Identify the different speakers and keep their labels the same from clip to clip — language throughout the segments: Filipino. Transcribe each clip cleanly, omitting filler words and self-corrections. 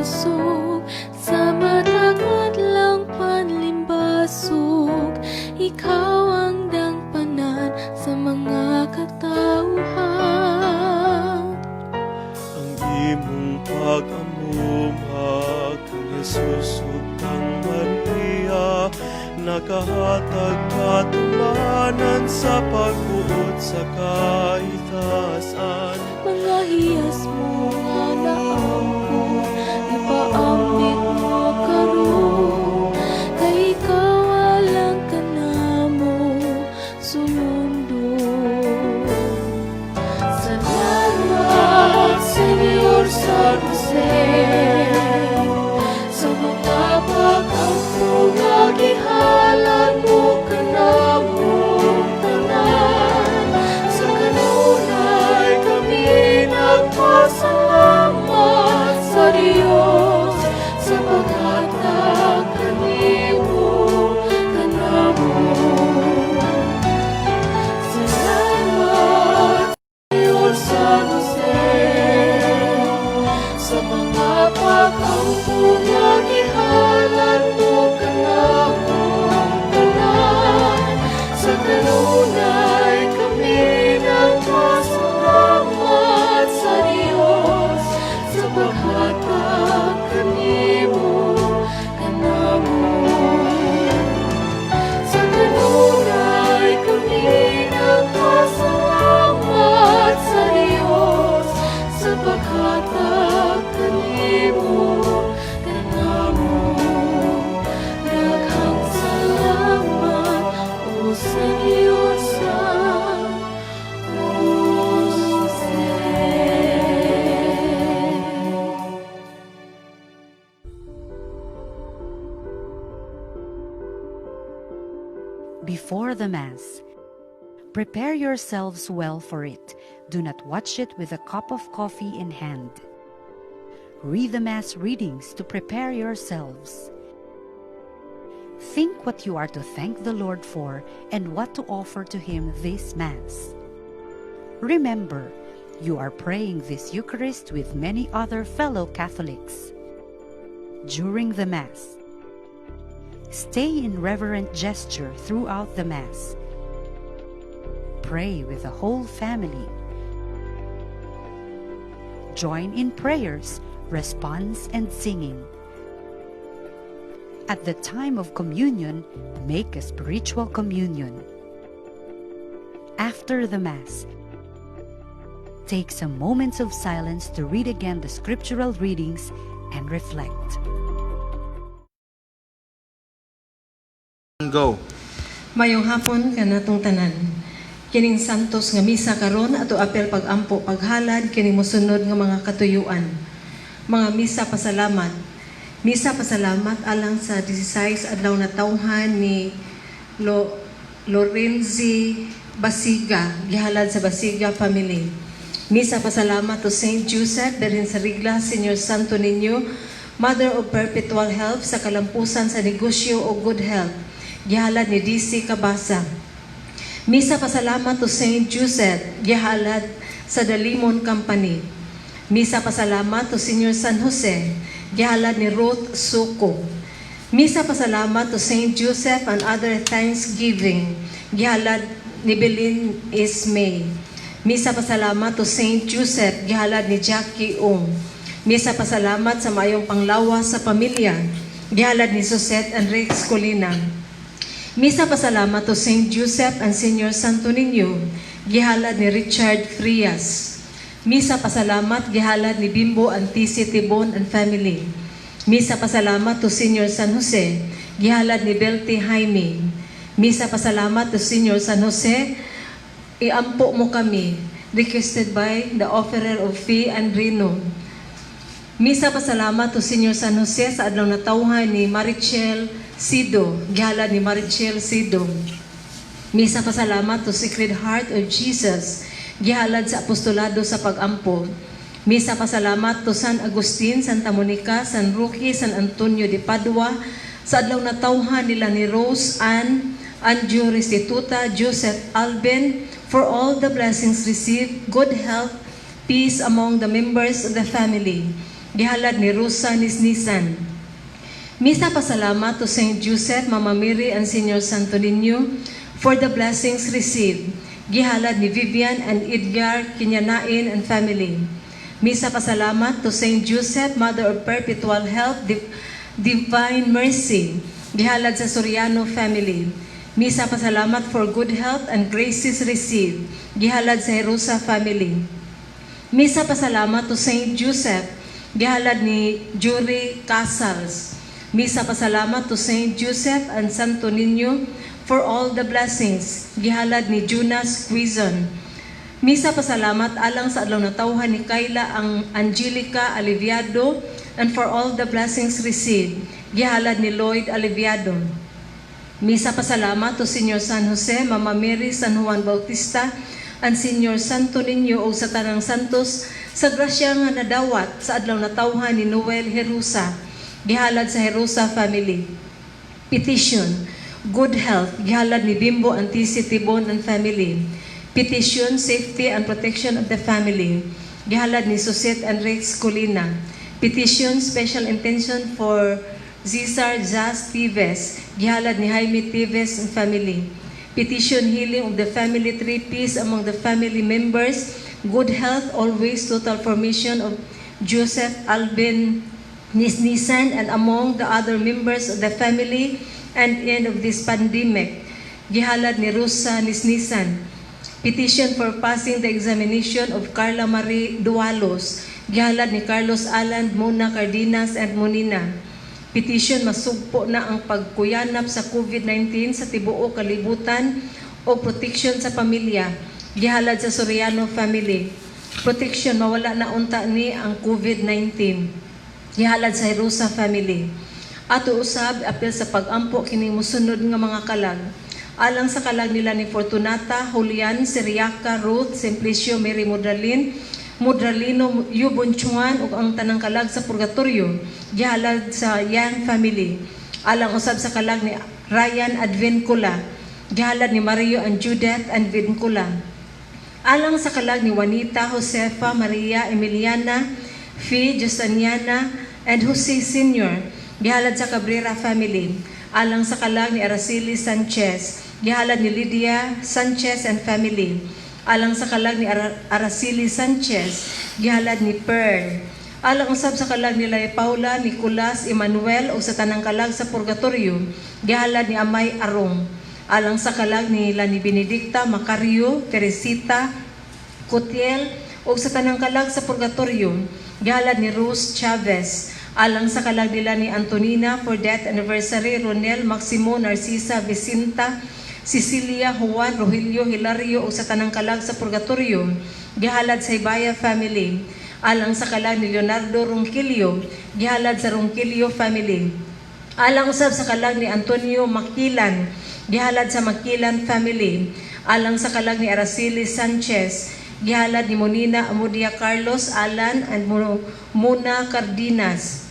Speaker 1: pusog, sa matagad lang panlimbasog. Ikaw ang dangpanan sa mga katauhan.
Speaker 2: Ang imong pag-amumag kang Jesus ug kang Maria, nakahatag katumanan sa pagbuot sa kaitasan.
Speaker 1: Mga hiyas mo nga naampo, ipaambit mo karon, kay ikaw alang ka namo sumundo. Salamat, Senyor San Jose, sa mga pag-ampo nga gihalan mo kanamo tanan. Sa kanunay kami nagpasalamat sa Diyos, sa paghatag kanimo kanamo. Salamat, Senyor San Jose, sa mga pag-ampo nga gihalan mo kanamo tanan. Sa kanunay kami nagpasalamat sa Diyos, sa paghatag kanimo kanamo. Sa kanunay kami nagpasalamat sa Diyos, sa paghatag kanimo kanamo. Daghang salamat, O Senyor San Jose.
Speaker 3: Before the Mass, prepare yourselves well for it. Do not watch it with a cup of coffee in hand. Read the Mass readings to prepare yourselves. Think what you are to thank the Lord for and what to offer to Him this Mass. Remember, you are praying this Eucharist with many other fellow Catholics. During the Mass, stay in reverent gesture throughout the Mass. Pray with the whole family. Join in prayers, response, and singing. At the time of communion, make a spiritual communion. After the Mass, take some moments of silence to read again the scriptural readings and reflect.
Speaker 4: Go.
Speaker 5: Mayong hapon kanatong tanan. Kining santos nga misa karon ato apel pag-ampo paghalad kini mosunod nga mga katuyuan. Mga misa pasalamat. Misa pasalamat alang sa 16 adlaw na tawhan ni Lorenzi Basiga, gihalad sa Basiga family. Misa pasalamat to Saint Joseph dalhin sa Regla, Senior Santo Niño, Mother of Perpetual Help sa kalampusan sa negosyo o good health. Gihalad ni DC Cabasa. Misa pasalamat to Saint Joseph, gihalad sa Dalimon Company. Misa pasalamat to Senior San Jose, gihalad ni Ruth Suko. Misa pasalamat to Saint Joseph and other thanksgiving, gihalad ni Belin Ismay. Misa pasalamat to Saint Joseph, gihalad ni Jackie Ong. Misa pasalamat sa mayong panglawas sa pamilya, gihalad ni Sosette Enriquez Colina. Misa pasalamat to Saint Joseph and Senior Santo Niño, gihalad ni Richard Frias. Misa pasalamat gihalad ni Bimbo Antisi Tibon and family. Misa pasalamat to Senior San Jose, gihalad ni Belty Jaime. Misa pasalamat to Senior San Jose, iampo mo kami, requested by the offerer of fee and reno. Misa pasalamat to Senior San Jose sa adlaw na tawhan ni Marichel Sido, gihalad ni Marichel Sido. Misa pasalamat to Sacred Heart of Jesus, gihalad sa apostolado sa pag-ampo. Misa pasalamat to San Agustin, Santa Monica, San Roque, San Antonio de Padua, sa adlaw na tawhan nila ni Rose Ann, Anjo Restituta, Joseph Alben, for all the blessings received, good health, peace among the members of the family. gihalad ni Rosa Nisnisan. Misa pasalamat to Saint Joseph, Mama Mary, and Senior Santo Niño for the blessings received. Gihalad ni Vivian and Edgar Kinyanain and family. Misa pasalamat to Saint Joseph, Mother of Perpetual Help, Divine Mercy. Gihalad sa Soriano family. Misa pasalamat for good health and graces received. Gihalad sa Herosa family. Misa pasalamat to Saint Joseph. Gihalad ni Jury Casals. Misa pasalamat to Saint Joseph and Santo Niño for all the blessings. Gihalad ni Jonas Quizon. Misa pasalamat alang sa adlaw na tawhan ni Kayla ang Angelica Aliviado and for all the blessings received. Gihalad ni Lloyd Aliviado. Misa pasalamat to Senior San Jose, Mama Mary, San Juan Bautista, and Senior Santo Niño o sa Tanang Santos sa grasya nga nadawat sa adlaw na tawhan ni Noel Herusa. Gihalad sa Herusa family. Petition, good health. Gihalad ni Bimbo Antisi Tibon and family. Petition, safety and protection of the family. Gihalad ni Suset and Rex Colina. Petition, special intention for Cesar Jazz Tives. Gihalad ni Jaime Tives and family. Petition, healing of the family tree, peace among the family members, good health always, total formation of Joseph Alvin Nisnisan and among the other members of the family and end of this pandemic. Gihalad ni Rosa Nisnisan. Petition for passing the examination of Carla Marie Dualos. Gihalad ni Carlos Alan, Mona Cardenas and Monina. Petition, masugpo na ang pagkuyanap sa COVID-19 sa tibuok kalibutan o protection sa pamilya. Gihalad sa Soriano family. Protection, mawala na unta ni ang COVID-19. Gihalad sa Herosa family. Ato usab apil sa pagampo kining mosunod nga mga kalag. Alang sa kalag nila ni Fortunata, Julian, Siriaca, Ruth, Simplicio, Mary Mudralino, Yubonchuan ug ang tanang kalag sa purgatorio. Gihalad sa Yang family. Alang usab sa kalag ni Ryan Advincula. Gihalad ni Mario and Judith Advincula. Alang sa kalag ni Juanita, Josefa, Maria, Emiliana, Fee, Justiniana, and Jose Sr. Gihalad sa Cabrera family. Alang sa kalag ni Araceli Sanchez. Gihalad ni Lydia Sanchez and family. Alang sa kalag ni Araceli Sanchez. Gihalad ni Pearl. Alang usab sa kalag nila ni Paula, Nicolas, Emmanuel o sa tanang kalag sa purgatorio. Gihalad ni Amay Arong. Alang sa kalag nila ni Benedicta, Macario, Teresita, Cotiel o sa tanang kalag sa purgatorio. Gihalad ni Rose Chavez. Alang sa kalag nila ni Antonina for death anniversary, Ronel, Maximo, Narcisa, Vicenta, Cecilia, Juan, Rogelio, Hilario o sa tanang kalag sa purgatorio. Gihalad sa Ibaya family. Alang sa kalag ni Leonardo Ronquillo. Gihalad sa Ronquillo family. Alang usab sa kalag ni Antonio Makilan. Gihalad sa Makilan family. Alang sa kalag ni Araceli Sanchez. Gihalad ni Monina Amudia Carlos, Alan, and Mona Cardenas.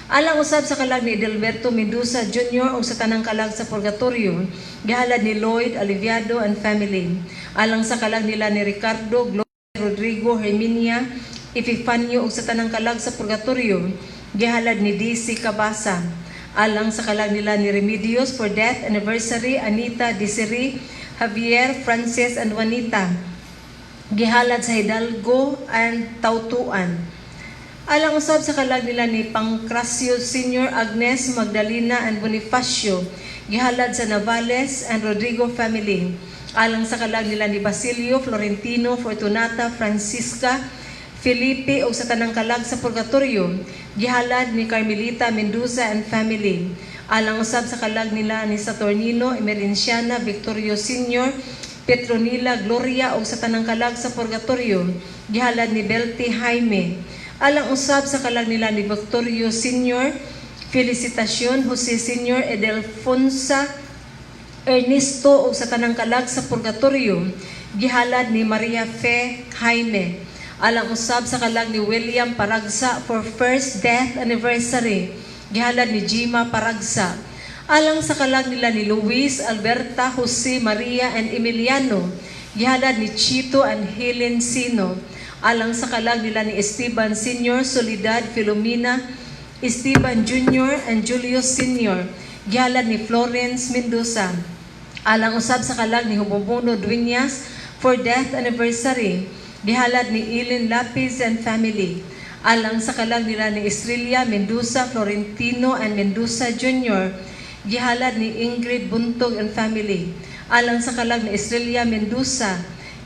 Speaker 5: Alang usab sa kalag ni Edelberto Mendoza Jr. o sa tanang kalag sa purgatorio. Gihalad ni Lloyd Aliviado and family. Alang sa kalag nila ni Ricardo, Gloria, Rodrigo, Herminia, Epifanio o sa tanang kalag sa purgatorio. Gihalad ni DC Cabasa. Alang sa kalag nila ni Remedios for death anniversary, Anita, Desiree, Javier, Frances, and Juanita. Gihalad sa Hidalgo and Tautuan. Alang usab sa kalag nila ni Pancracio Sr., Agnes, Magdalena, and Bonifacio. Gihalad sa Navales and Rodrigo family. Alang sa kalag nila ni Basilio, Florentino, Fortunata, Francisca, Felipe o sa tanang kalag sa purgatorio. Gihalad ni Carmelita Mendoza and family. Alang usab sa kalag nila ni Saturnino, Emerenciana, Victorio Sr., Petronila Gloria o sa tanang kalag sa purgatorio. Gihalad ni Belty Jaime. Alang usab sa kalag nila ni Victorio Sr., Felicitacion, Jose Sr., Edelfonsa, Ernesto o sa tanang kalag sa purgatorio. Gihalad ni Maria Fe Jaime. Alang usab sa kalag ni William Paragsa for first death anniversary. Gihalad ni Jima Paragsa. Alang sa kalag nila ni Luis, Alberta, Jose, Maria, and Emiliano. Gihalad ni Chito and Helen Sino. alang sa kalag nila ni Esteban Sr., Soledad, Filomena, Esteban Jr. and Julius Sr. Gihalad ni Florence Mendoza, alang usab sa kalag ni Humubuno Dueñas for death anniversary. Gihalad ni Eileen Lapis and family, alang sa kalag nila ni Estrella Mendoza, Florentino and Mendoza Jr. Gihalad ni Ingrid Buntog and family, alang sa kalag ni Estrella Mendoza.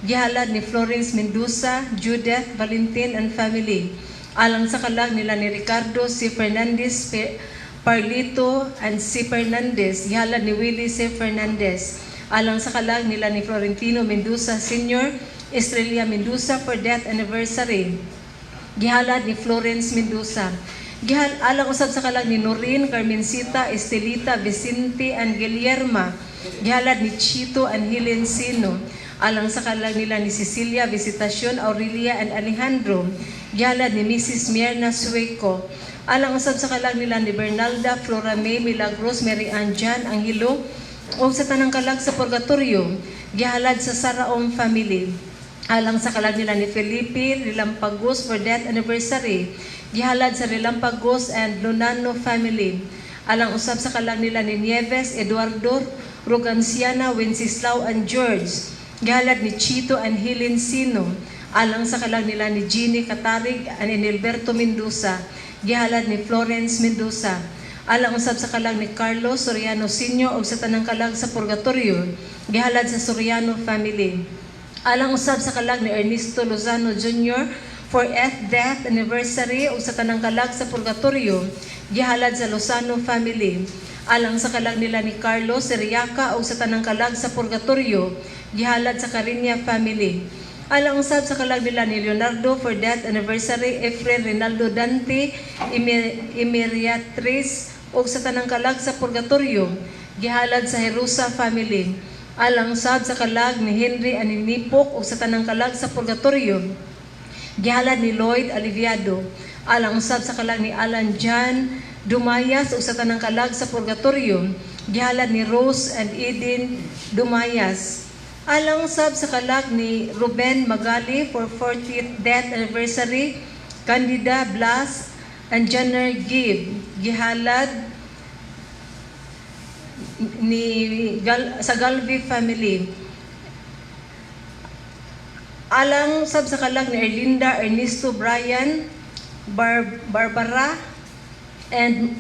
Speaker 5: Gihalad ni Florence Mendoza, Judith Valentin and family, alang sa kalag nila ni Ricardo C. Fernandez Parlito and C. Fernandez. Gihalad ni Willie C. Fernandez, alang sa kalag nila ni Florentino Mendoza Sr., Estrella Mendoza for death anniversary. Gihalad ni Florence Mendoza. Alang usab sa kalag ni Noreen, Carmencita, Estelita, Vicente and Guillerma. Gihalad ni Chito and Helen Sino, alang sa kalag nila ni Cecilia Visitacion, Aurelia and Alejandro. Gihalad ni Mrs. Mierna Sueco, alang usab sa kalag nila ni Bernalda, Flora May, Milagros, Mary Ann Jan, Angelo, o sa tanang kalag sa purgatorio. Gihalad sa Saraom family, alang sa kalag nila ni Felipe Rilampagos for death anniversary. Gihalad sa Rilampagos and Lunano family, alang usab sa kalag nila ni Nieves, Eduardo, Roganciana, Wenceslao and George. Gihalad ni Chito and Helen Sino, alang sa kalag nila ni Jeannie Catarig and Enilberto Mendoza. Gihalad ni Florence Mendoza, alang usab sa kalag ni Carlos Soriano Sr. o sa tanang kalag sa purgatorio. Gihalad sa Soriano family, alang usab sa kalag ni Ernesto Lozano Jr. for death anniversary o sa tanang kalag sa purgatorio. Gihalad sa Lozano family, alang sa kalag nila ni Carlos Seriaca o sa tanang kalag sa purgatorio. Gihalad sa Cariña family, alang usab sa kalag nila ni Leonardo for death anniversary. Efren Rinaldo Dante Emeriatris o sa tanang kalag sa purgatorio. Gihalad sa Jerusa family, alang usab sa kalag ni Henry Aninipok o sa tanang kalag sa purgatorio. Gihalad ni Lloyd Aliviado, alang usab sa kalag ni Alan John Dumayas o sa tanang kalag sa purgatorio. Gihalad ni Rose and Eden Dumayas, alang usab sa kalag ni Ruben Magali for 40th death anniversary. Candida Blas and Jenner Gibb. Gihalad sa Galvey family, alang sab sa kalag ni Erlinda Ernesto Brian Barbara and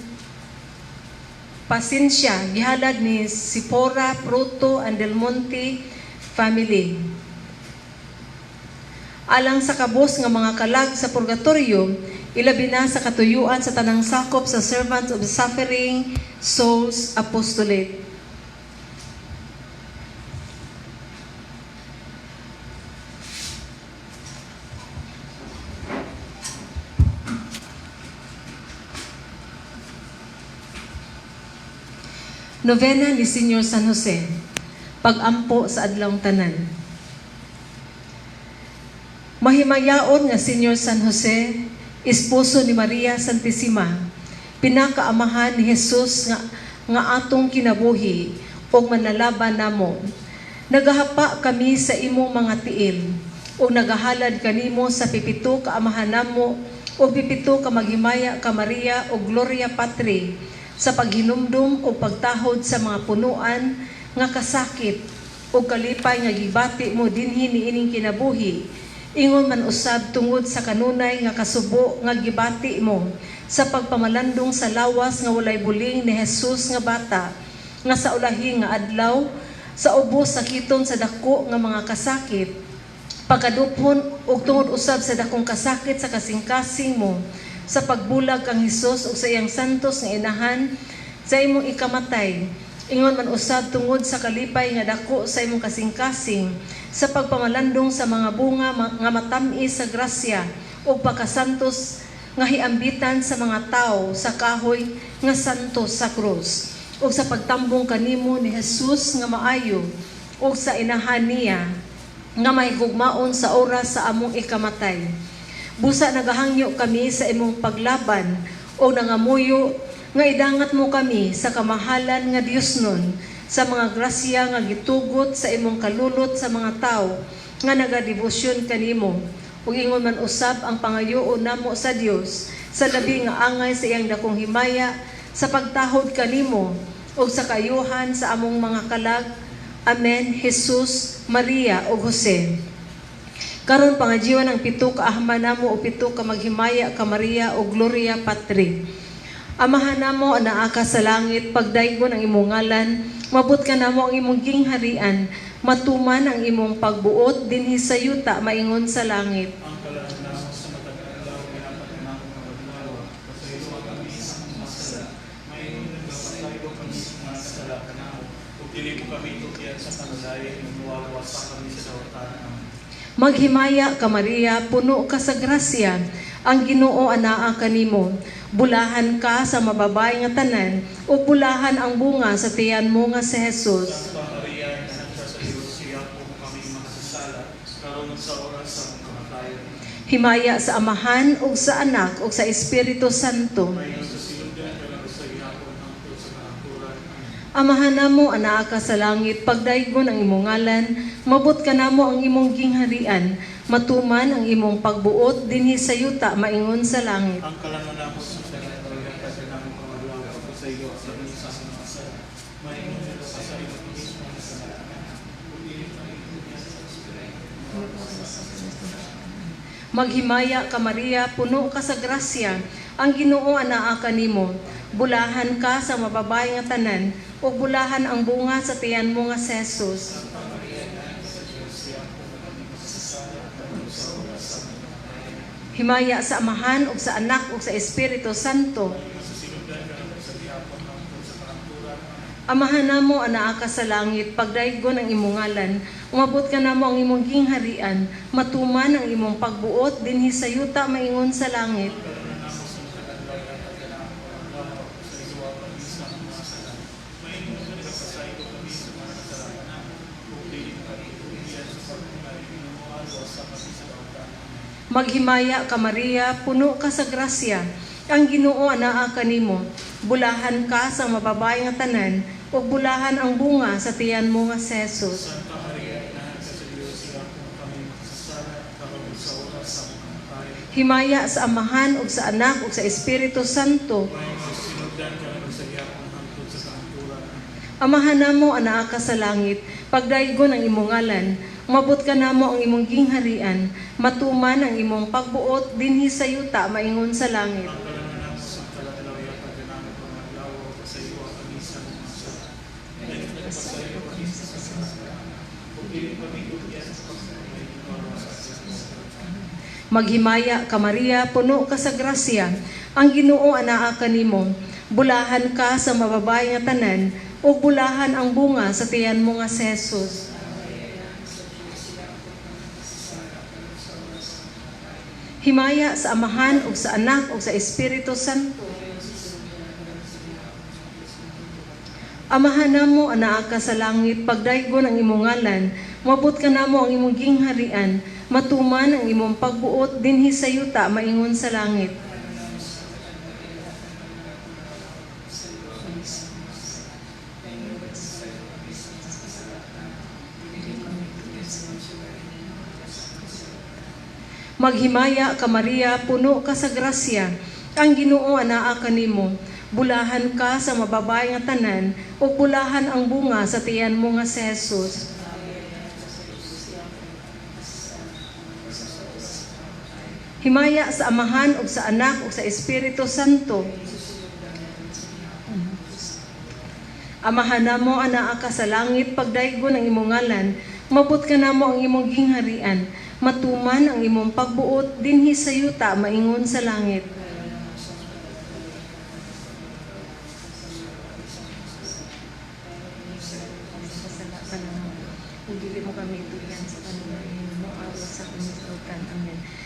Speaker 5: Pasensya. Gihalad ni Sipora Proto and Del Monte family, alang sa kabos nga mga kalag sa purgatorio, ilabi na sa katuyuan sa tanang sakop sa Servants of the Suffering Souls Apostolate. Novena ni Senior San Jose, pag-ampo sa adlawng tanan. Mahimayaon nga Senior San Jose, esposo ni Maria Santissima, pinakaamahan ni Jesus nga atong kinabuhi o manalaban namo. Nagahapa kami sa imong mga tiil o nagahalad kanimo sa pipito ka amahan namo o pipito ka maghimaya ka Maria o Gloria Patri, sa paghinumdum o pagtahod sa mga punuan nga kasakit o kalipay nga gibati mo dinhi niining kinabuhi, ingon man usab tungod sa kanunay nga kasubo nga gibati mo sa pagpamalandong sa lawas nga walay buling ni Jesus nga bata, nga sa ulahi nga adlaw sa ubos sakiton sa dako nga mga kasakit, pagkadupon ug tungod usab sa dakong kasakit sa kasing-kasing mo, sa pagbulag kang Hesus ug sa iyang santos nga inahan sa imong ikamatay, ingon man usab tungod sa kalipay nga dako sa imong kasing-kasing, sa pagpamalandong sa mga bunga nga matami sa grasya ug pagkasantos nga hiambitan sa mga tao sa kahoy nga santos sa krus, ug sa pagtambong kanimo ni Jesus nga maayo ug sa inahan niya nga mahigugmaon sa oras sa among ikamatay. Busa nagahangyo kami sa imong paglaban o nangamuyo nga idangat mo kami sa kamahalan nga Diosnon, sa mga grasya nga gitugot sa imong kalulot sa mga tao nga nagadebosyon kanimo, ug ingon man usab ang pangayuon namo sa Dios sa labi nga angay sa iyang dakong himaya sa pagtahod kanimo ug sa kayuhan sa among mga kalag. Amen. Jesus, Maria ug Jose. Karon pangadjiwan ang 7 ka ahma namo o 7 ka maghimaya ka Maria o Gloria Patri. Amahan namo anaa ka sa langit, pagdaygon ang imong ngalan, mabot ka namo ang imong gingharian, matuman ang imong pagbuot dinhi sa yuta maingon sa langit.
Speaker 2: Ang kalahan namo sa matag adlaw ginapat namo nga adlaw, pasaylo kami sa mga masala, maingon nga pasaylo kami sa mga sala kanamo, ug dili mo kami tukian sa panulayan ug nuwalwas kami sa dawatan.
Speaker 5: Maghimaya ka Maria, puno ka sa grasya, ang Ginoo anaa kanimo. Bulahan ka sa mababay nga tanan, ug bulahan ang bunga sa tiyan mo nga si Jesus.
Speaker 2: Santa Maria, anak sa Diyos, siya po kami makasasala, karon sa oras sa kamatayon.
Speaker 5: Himaya sa Amahan ug sa Anak ug sa Espiritu Santo.
Speaker 2: Mayon sa silugdan ka lang sa gihapon hangtod sa kaangkuran.
Speaker 5: Amahan namo anaa ka sa langit, pagdaygon ang imong ngalan, mabot ka namo ang imong gingharian, matuman ang imong pagbuot dinhi sa yuta maingon sa langit.
Speaker 2: Ang kalangan namo sa kanila kasi namo pamaglaw ako sa iyo sa sa mga sala. Maingon nito sa iyo mismo sa
Speaker 5: Maghimaya ka Maria, puno ka sa grasya, ang Ginoo anaa kanimo. Bulahan ka sa mababay nga tanan, ug bulahan ang bunga sa tiyan mo nga si Jesus. Himaya sa Amahan ug sa Anak ug sa Espiritu Santo. Amahan namo anaa ka sa langit, pagdaygon ang imong ngalan, umabot ka namo ang imong gingharian, matuman ang imong pagbuot dinhi sa yuta maingon sa langit. Maghimaya ka Maria, puno ka sa grasya, ang Ginoo anaa kanimo. Bulahan ka sa mababay nga tanan, ug bulahan ang bunga sa tiyan mo nga si Jesus.
Speaker 2: Santa Maria, anak sa Diyos, siya po kami makasasala, karon sa oras sa kamatayon.
Speaker 5: Himaya sa Amahan ug sa Anak ug sa Espiritu Santo.
Speaker 2: Mayon sa silugdan ka lang sa gihapon hangtod sa kaangkuran.
Speaker 5: Amahan namo anaa ka sa langit, pagdaygon ang imong ngalan, umabot ka namo ang imong gingharian, matuman ang imong pagbuot dinhi sa yuta maingon sa langit.
Speaker 2: Ang kalangan namo sa kaladlaw yatag namo pamaglaw sa iyo kami sa mga sala. Dili ka sa iyo kami sa kasalanan. Ug dili kami tukian sa pagkakamay sa
Speaker 5: Maghimaya ka Maria, puno ka sa grasya, ang Ginoo anaa kanimo. Bulahan ka sa mababay nga tanan, ug bulahan ang bunga sa tiyan mo nga si Jesus. Himaya sa Amahan ug sa Anak ug sa Espiritu Santo. Amahan namo anaa ka sa langit, pagdaygon ang imong ngalan, mabot ka namo ang imong gingharian, matuman ang imong pagbuot dinhi sa yuta maingon sa langit. Maghimaya ka Maria, puno ka sa grasya, ang Ginoo anaa kanimo. Bulahan ka sa mababay nga tanan, ug bulahan ang bunga sa tiyan mo nga si Jesus. Himaya sa Amahan ug sa Anak ug sa Espiritu Santo. Amahan namo anaa ka sa langit, pagdaygon ang imong ngalan, mabot ka namo ang imong gingharian, matuman ang imong pagbuot dinhi sa yuta maingon sa langit.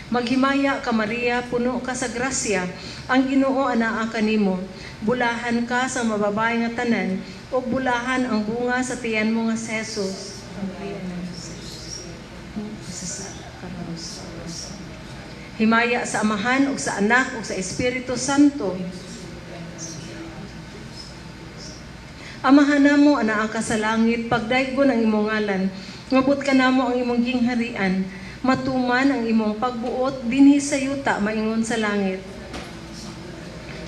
Speaker 5: Maghimaya ka Maria, puno ka sa grasya, ang Ginoo anaa kanimo. Bulahan ka sa mababay nga tanan, ug bulahan ang bunga sa tiyan mo nga si Jesus. Himaya sa Amahan ug sa Anak ug sa Espiritu Santo. Amahan namo anaa ka sa langit, pagdaygon ang imong ngalan, ngabot ka namo ang imong gingharian, matuman ang imong pagbuot dinhi sa yuta maingon sa langit.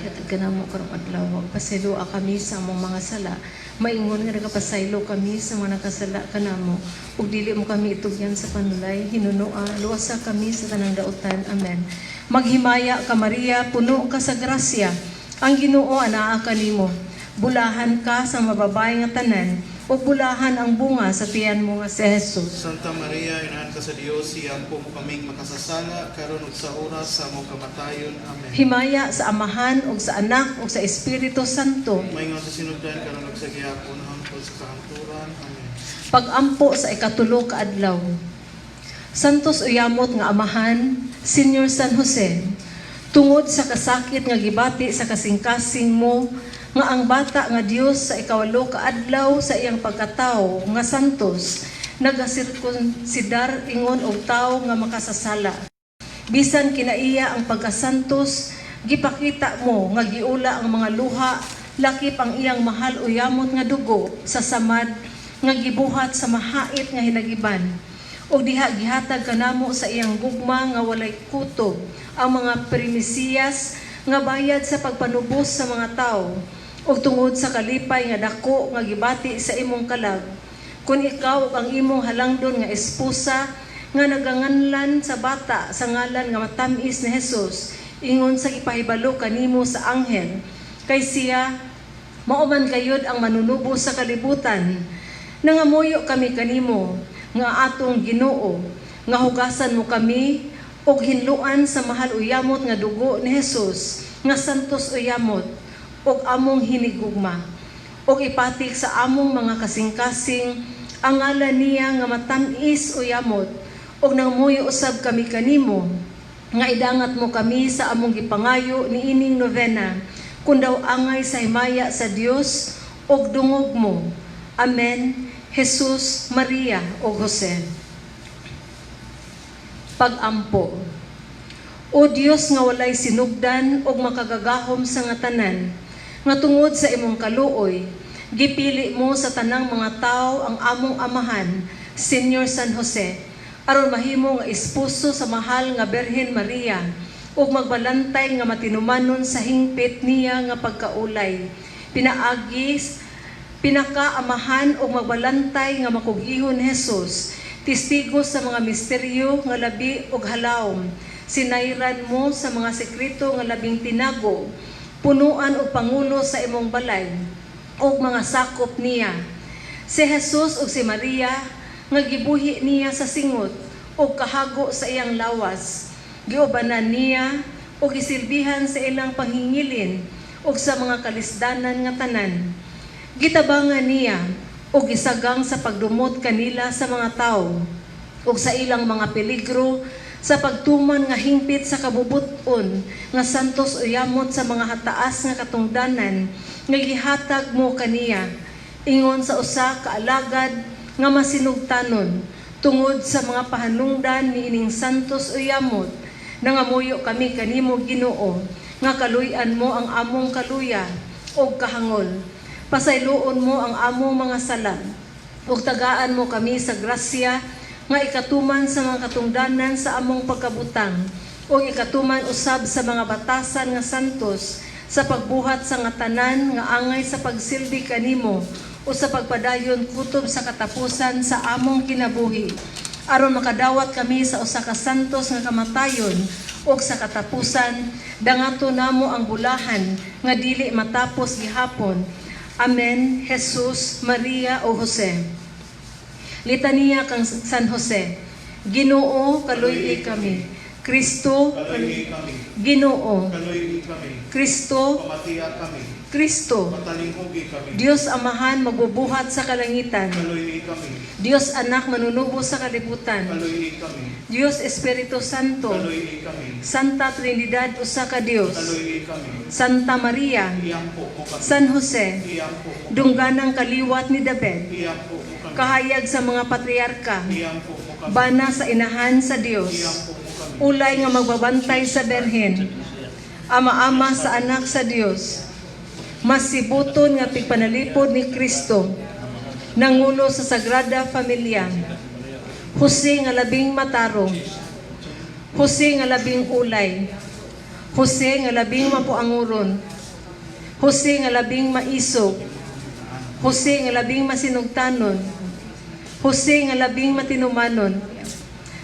Speaker 5: Yatag ka na mo karong adlaw, pasayloa kami sa among mga sala. Maingon nga nagapasaylo kami sa mga nakasala kanamo. Ug dili mo kami itugyan sa panulay, hinunoa, luwasa kami sa tanang daotan. Amen. Maghimaya ka Maria, puno ka sa grasya. Ang Ginoo anaa kanimo. Bulahan ka sa mababay nga tanan, o bulahan ang bunga sa tiyan mo nga si Jesus.
Speaker 2: Santa Maria, inahan ka sa Dios, iyampo mo kaming makasasala, karon ug sa oras sa among kamatayon. Amen.
Speaker 5: Himaya sa Amahan ug sa Anak ug sa Espiritu Santo.
Speaker 2: Maingon sa sinugdan, karon ug sa gihapon, hangtod sa kahangturan. Amen.
Speaker 5: Pag-ampo sa ikatulo ka adlaw. Santos uyamot nga Amahan, Senior San Jose, tungod sa kasakit nga gibati sa kasing-kasing mo, nga ang bata nga Dios sa ikawalo ka adlaw sa iyang pagkatao nga santos, nagasirkunsidar ingon og tawo nga makasasala. Bisan kinaiya ang pagkasantos, gipakita mo nga giula ang mga luha, lakip ang iyang mahal uyamot nga dugo sa samad nga gibuhat sa mahait nga hinagiban. O diha gihatag kanamo sa iyang gugma nga walay kutob ang mga primisiyas nga bayad sa pagpanubos sa mga tao, o tungod sa kalipay nga dako nga gibati sa imong kalag. Kung ikaw ug ang imong halangdon nga esposa nga naganganlan sa bata sa ngalan nga matamis ni Jesus, ingon sa ipahibalo kanimo sa anghel, kay siya mao man gayud ang manunubo sa kalibutan. Nangamuyo kami kanimo nga atong Ginoo, nga hugasan mo kami og hinluan sa mahal uyamot nga dugo ni Jesus, nga santos uyamot og among hinigugma, og ipatik sa among mga kasing-kasing ang ngalan niya nga matamis uyamot, og nangamuyo usab kami kanimo nga idangat mo kami sa among gipangayo niining novena, kun daw angay sa himaya sa Dios og dungog mo. Amen. Jesus, Maria o Jose. Pag-ampo. O Dios nga walay sinugdan og makagagahom sa nga tanan, nga tungod sa imong kaluoy, gipili mo sa tanang mga tao ang among amahan, Senior San Jose, aron mahimo nga esposo sa mahal nga Birhen Maria, ug magbalantay nga matinumanon sa hingpit niya nga pagkaulay. Pinakaamahan ug magbalantay nga makugihon Jesus, testigo sa mga misteryo nga labi ug halawom. Sinayran mo sa mga sekreto nga labing tinago, punuan og pangulo sa imong balay ug mga sakop niya. Si Jesus ug si Maria nga gibuhi niya sa singot ug kahago sa iyang lawas, giubanan niya ug gisilbihan sa ilang panghingilin ug sa mga kalisdanan nga tanan. Gitabangan niya ug gisagang sa pagdumot kanila sa mga tawo ug sa ilang mga peligro, sa pagtuman nga hingpit sa kabubuton nga santos uyamot sa mga hataas nga katungdanan nga gihatag mo kaniya, ingon sa usa ka alagad nga masinugtanon tungod sa mga pahanungdan niining santos uyamot. Nangamuyo kami kanimo Ginoo nga kaluy-an mo ang among kaluya ug kahangol. Pasayloon mo ang among mga sala ug tagaan mo kami sa grasya nga ikatuman sa mga katungdanan sa among pagkabutang, o ikatuman usab sa mga batasan nga santos, sa pagbuhat sa nga tanan nga angay sa pagsilbi kanimo, o sa pagpadayon kutob sa katapusan sa among kinabuhi, aron makadawat kami sa usa ka santos nga kamatayon, o sa katapusan, dangato namo ang bulahan nga dili matapos gihapon. Amen. Jesus, Maria o Jose. Litania kang San Jose. Ginoo, kaluy kami. Kristo,
Speaker 2: Kaluy kami.
Speaker 5: Ginoo.
Speaker 2: Kaluy kami.
Speaker 5: Kristo,
Speaker 2: Pamatiya kami.
Speaker 5: Kristo.
Speaker 2: Matalinghugi kami.
Speaker 5: Diyos Amahan, magbubuhat sa kalangitan.
Speaker 2: Kaluy kami.
Speaker 5: Diyos Anak, manunubo sa kalibutan.
Speaker 2: Kaluy kami.
Speaker 5: Diyos Espiritu Santo.
Speaker 2: Kaluy kami.
Speaker 5: Santa Trinidad, usa ka Dios.
Speaker 2: Kaluy kami.
Speaker 5: Santa Maria.
Speaker 2: Iyampo mo kami.
Speaker 5: San Jose.
Speaker 2: Iyampo mo.
Speaker 5: Dungganang kaliwat ni David.
Speaker 2: Iyampo mo kami.
Speaker 5: Kahayag sa mga patriarka.
Speaker 2: Iyampo mo kami.
Speaker 5: Bana sa inahan sa Dios.
Speaker 2: Iyampo mo kami.
Speaker 5: Ulay nga magbabantay sa Berhen. Ama-ama sa anak sa Dios. Masibuton nga pigpanalipod ni Kristo. Nangulo sa Sagrada Familia. Jose nga labing matarong, Jose nga labing ulay, Jose nga labing mapuanguron, Jose nga labing maisog, Jose nga labing masinugtanon, Jose nga labing matinumanon,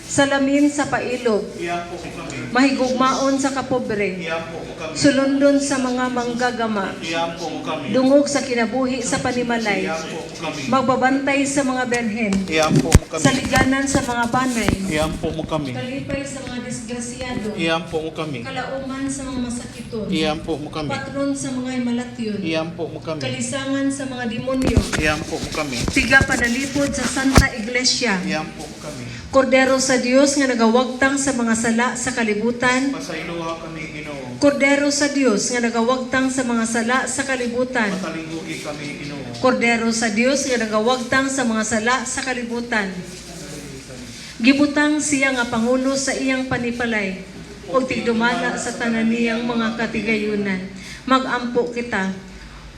Speaker 5: salamin sa pailog,
Speaker 2: Iampo mo kami.
Speaker 5: mahigugmaon sa kapobre,
Speaker 2: Iampo mo kami.
Speaker 5: sulundon sa mga manggagama,
Speaker 2: Iampo mo kami.
Speaker 5: dungog sa kinabuhi sa panimalay,
Speaker 2: Iampo mo kami.
Speaker 5: magbabantay sa mga berhen,
Speaker 2: Iampo mo kami.
Speaker 5: saliganan sa mga banay,
Speaker 2: Iampo mo kami.
Speaker 5: kalipay sa mga disgrasyado,
Speaker 2: Iampo mo kami.
Speaker 5: kalauman sa mga masakiton,
Speaker 2: Iampo mo kami.
Speaker 5: patron sa mga imalatyon,
Speaker 2: Iampo mo kami.
Speaker 5: kalisangan sa mga demonyo,
Speaker 2: Iampo mo kami.
Speaker 5: tiga panalipod sa Santa Iglesia,
Speaker 2: Iampo mo kami.
Speaker 5: Kordero sa Dios nga nagawagtang sa mga sala sa kalibutan,
Speaker 2: Pasayloha kami, Ginoo.
Speaker 5: Kordero sa Dios nga nagawagtang sa mga sala sa kalibutan,
Speaker 2: Patalinggugi kami, Ginoo.
Speaker 5: Kordero sa Dios nga nagawagtang sa mga sala sa kalibutan. Gibutang siya nga pangulo sa iyang panipalay, o tigdumala sa tanan niyang mga katigayunan. Magampo kita.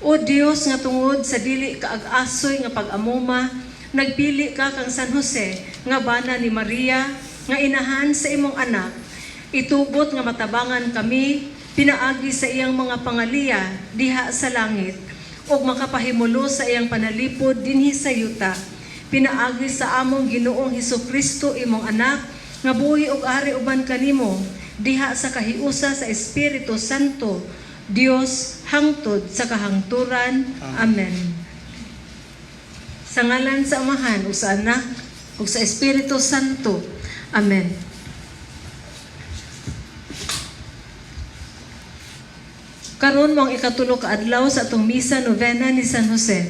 Speaker 5: O Dios nga tungod sa dili kaag-asoy nga pag-amuma, nagpili ka kang San Jose nga bana ni Maria nga inahan sa imong anak. Itubot nga matabangan kami pinaagi sa iyang mga pangaliya diha sa langit ug makapahimulo sa iyang panalipod dinhi sa yuta. Pinaagi sa among Ginoong Hesukristo imong anak nga buhi ug ari uban kanimo diha sa kahiusa sa Espiritu Santo, Dios hangtod sa kahangturan. Amen. Sa ngalan sa Amahan ug sa Anak ug sa Espiritu Santo. Amen. Karon mo ang ikatulo ka adlaw sa atong misa novena ni San Jose.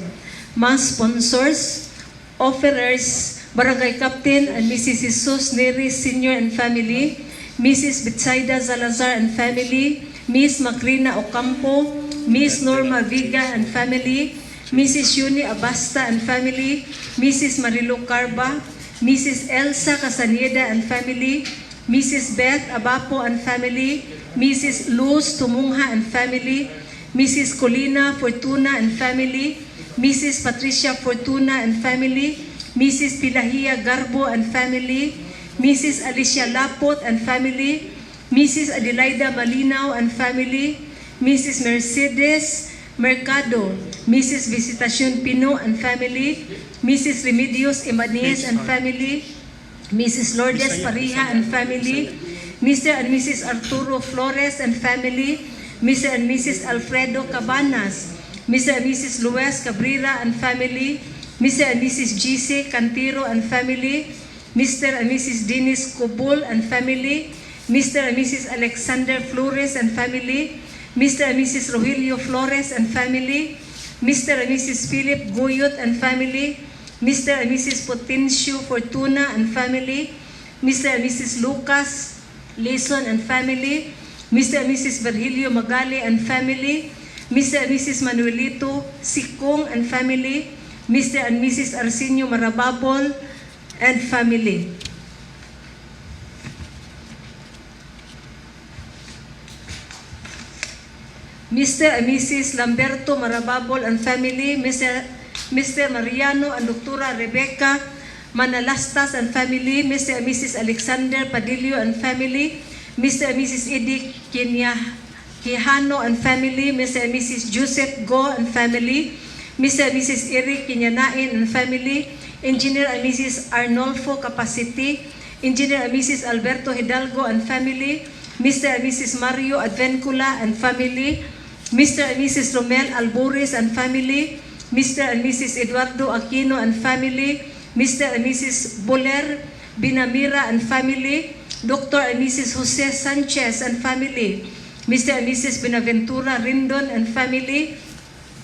Speaker 5: Mass sponsors, offerers, Barangay Captain and Mrs. Jesus Neri Senior and Family, Mrs. Betsaida Salazar and Family, Miss Macrina Ocampo, Miss Norma Viga and Family, Mrs. Yuni Abasta and Family, Mrs. Marilu Carba, Mrs. Elsa Casaneda and Family, Mrs. Beth Abapo and Family, Mrs. Luz Tumungha and Family, Mrs. Colina Fortuna and Family, Mrs. Patricia Fortuna and Family, Mrs. Pilahia Garbo and Family, Mrs. Alicia Lapot and Family, Mrs. Adelaida Malinaw and Family, Mrs. Mercedes Mercado, Mrs. Visitacion Pino and Family, Mrs. Remedios Ibanez and Family, Mrs. Lourdes Pariha and Family, Mr. and Mrs. Arturo Flores and Family, Mr. and Mrs. Alfredo Cabanas, Mr. and Mrs. Luis Cabrera and Family, Mr. and Mrs. GC Cantiro and Family, Mr. and Mrs. Dennis Cobol and Family, Mr. and Mrs. Alexander Flores and Family, Mr. and Mrs. Rogelio Flores and Family, Mr. and Mrs. Philip Goyot and Family, Mr. and Mrs. Potencio Fortuna and Family, Mr. and Mrs. Lucas Leson and Family, Mr. and Mrs. Virgilio Magali and Family, Mr. and Mrs. Manuelito Sikong and Family, Mr. and Mrs. Arsenio Marababol and Family. Mr. and Mrs. Lamberto Marababol and Family, Mr. Mariano and Dr. Rebecca Manalastas and Family, Mr. and Mrs. Alexander Padillo and Family, Mr. and Mrs. Edith Quijano and Family, Mr. and Mrs. Joseph Go and Family, Mr. and Mrs. Eric Kinyanain and Family, Engineer and Mrs. Arnolfo Capacity, Engineer and Mrs. Alberto Hidalgo and Family, Mr. and Mrs. Mario Advencula and Family, Mr. and Mrs. Romel Albores and Family, Mr. and Mrs. Eduardo Aquino and Family, Mr. and Mrs. Boler Binamira and Family, Dr. and Mrs. Jose Sanchez and Family, Mr. and Mrs. Benaventura Rindon and Family,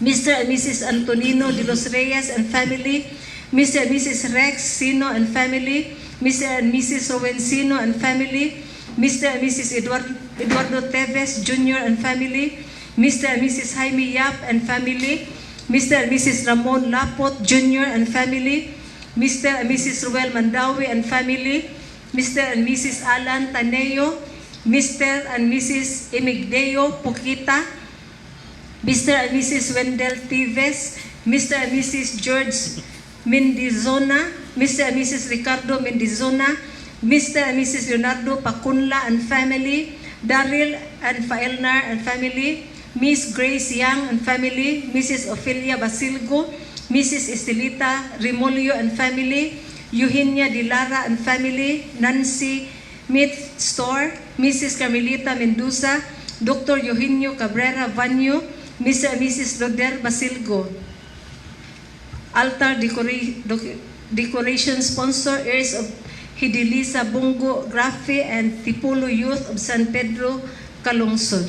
Speaker 5: Mr. and Mrs. Antonino de los Reyes and Family, Mr. and Mrs. Rex Sino and Family, Mr. and Mrs. Rowensino and Family, Mr. and Mrs. Eduardo Teves Jr. and Family, Mr. and Mrs. Jaime Yap and Family, Mr. and Mrs. Ramon Lapot Jr. and Family, Mr. and Mrs. Ruel Mandawi and Family, Mr. and Mrs. Alan Taneo, Mr. and Mrs. Emigdeo Pukita, Mr. and Mrs. Wendell Tives, Mr. and Mrs. George Mendizona, Mr. and Mrs. Ricardo Mendizona, Mr. and Mrs. Leonardo Pacunla and family, Daryl and Faelnar and family, Miss Grace Young and family, Mrs. Ophelia Basilgo, Mrs. Estelita Remolio and family, Eugenia Dilara and family, Nancy Meat Store, Mrs. Carmelita Mendoza, Dr. Eugenio Cabrera Vanyo, Mr. and Mrs. Roder Basilgo. Altar decoration sponsor, heirs of Hidilisa Bungo Grafe and Tipolo Youth of San Pedro, Calungsod.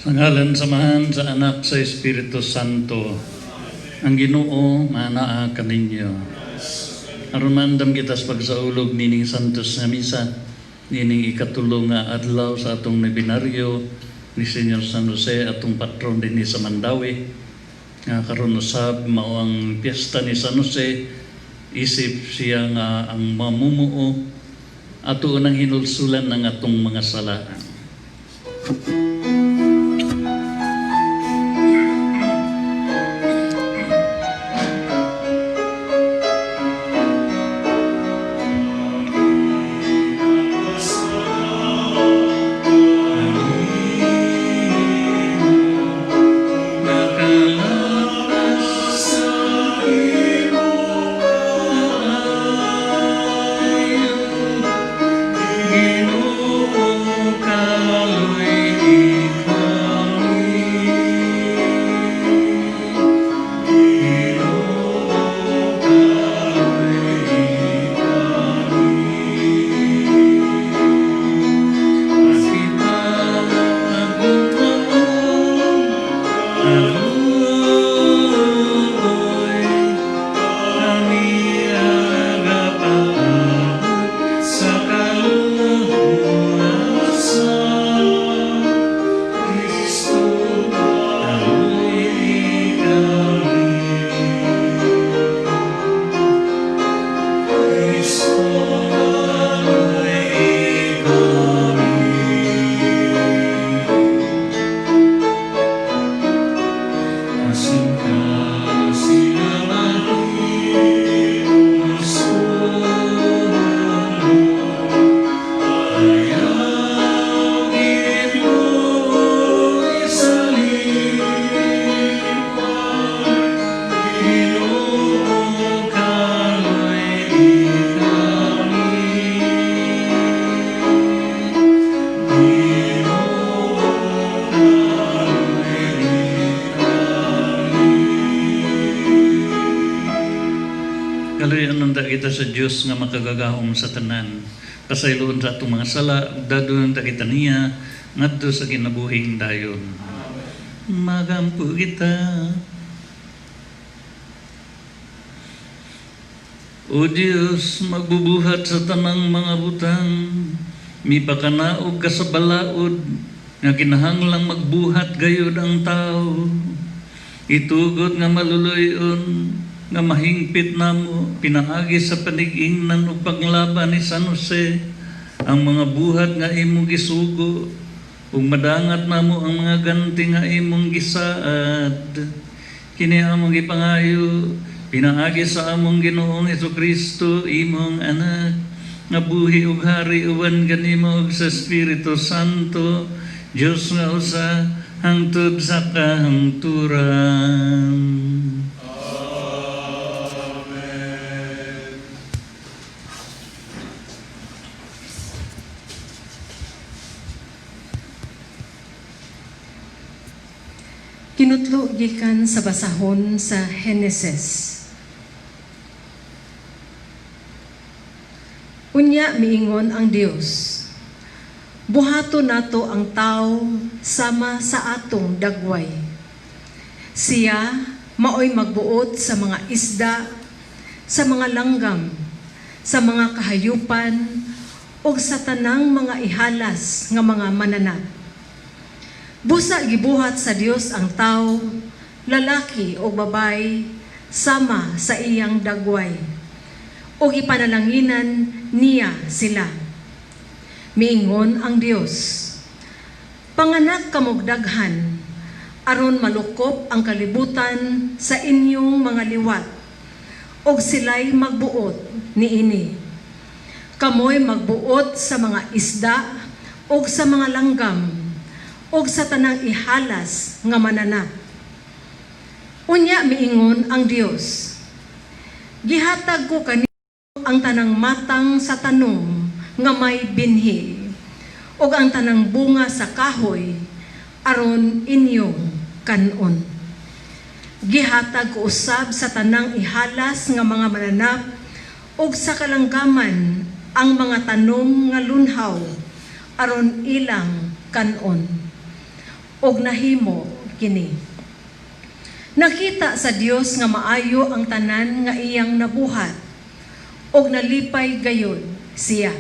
Speaker 4: Sa ngalan samahan sa anak sa Espiritu Santo, ang Ginoo manaa kaninyo. Arumandam kita sa pagsaulog nining santos nga misa, nining ikatulong nga adlaw sa atong nobinaryo ni Senyor San Jose, atong patron din sa Mandawi. Nga karon usab mao ang piyesta ni San Jose, isip siya nga ang mamumuo ato unang hinulsulan ng atong mga sala. Kita sa Diyos nga makagagahom sa tanan. Pasayloon sa atong mga sala, dadun ta kita niya, ngadto sa kinabuhing dayon. Magampo kita. O Diyos, magbubuhat sa tanang mga butang, mipakanaog ka sa balaod, nga kinahanglang magbuhat gayod ang tao. Itugod nga maluluyon, nga mahingpit namo, pinaagi sa panig-ingnan o paglaban ni San Jose, ang mga buhat nga imo gisugo, ug madangat namo ang mga ganti nga imong gisaad. Kini among gipangayo pinaagi sa among Ginoong Hesukristo imong anak nga buhi ug hari uban kanimo ug sa Espiritu Santo, Dios nga usa hangtod sa kahangturan.
Speaker 5: Kinutlo gikan sa basahon sa Heneses. Unya miingon ang Dios, buhato nato ang tao sama sa atong dagway. Siya maoy magbuot sa mga isda, sa mga langgam, sa mga kahayupan, ug sa tanang mga ihalas nga mga mananap. Busa gibuhat sa Dios ang tao, lalaki o babay, sama sa iyang dagway. O ipanalanginan niya sila. Miingon ang Dios, panganak kamugdaghan, aron malukop ang kalibutan sa inyong mga liwat, og sila'y magbuot niini. Kamoy magbuot sa mga isda, og sa mga langgam, og sa tanang ihalas nga mananap. Unya miingon ang Dios, gihatag ko kanimo ang tanang matang sa tanom nga may binhi, ug ang tanang bunga sa kahoy aron inyong kanon. Gihatag ko usab sa tanang ihalas nga mga mananap ug sa kalanggaman ang mga tanom nga lunhaw aron ilang kanon. Og nahimo kini. Nakita sa Dios nga maayo ang tanan nga iyang nabuhat, og nalipay gayud siya.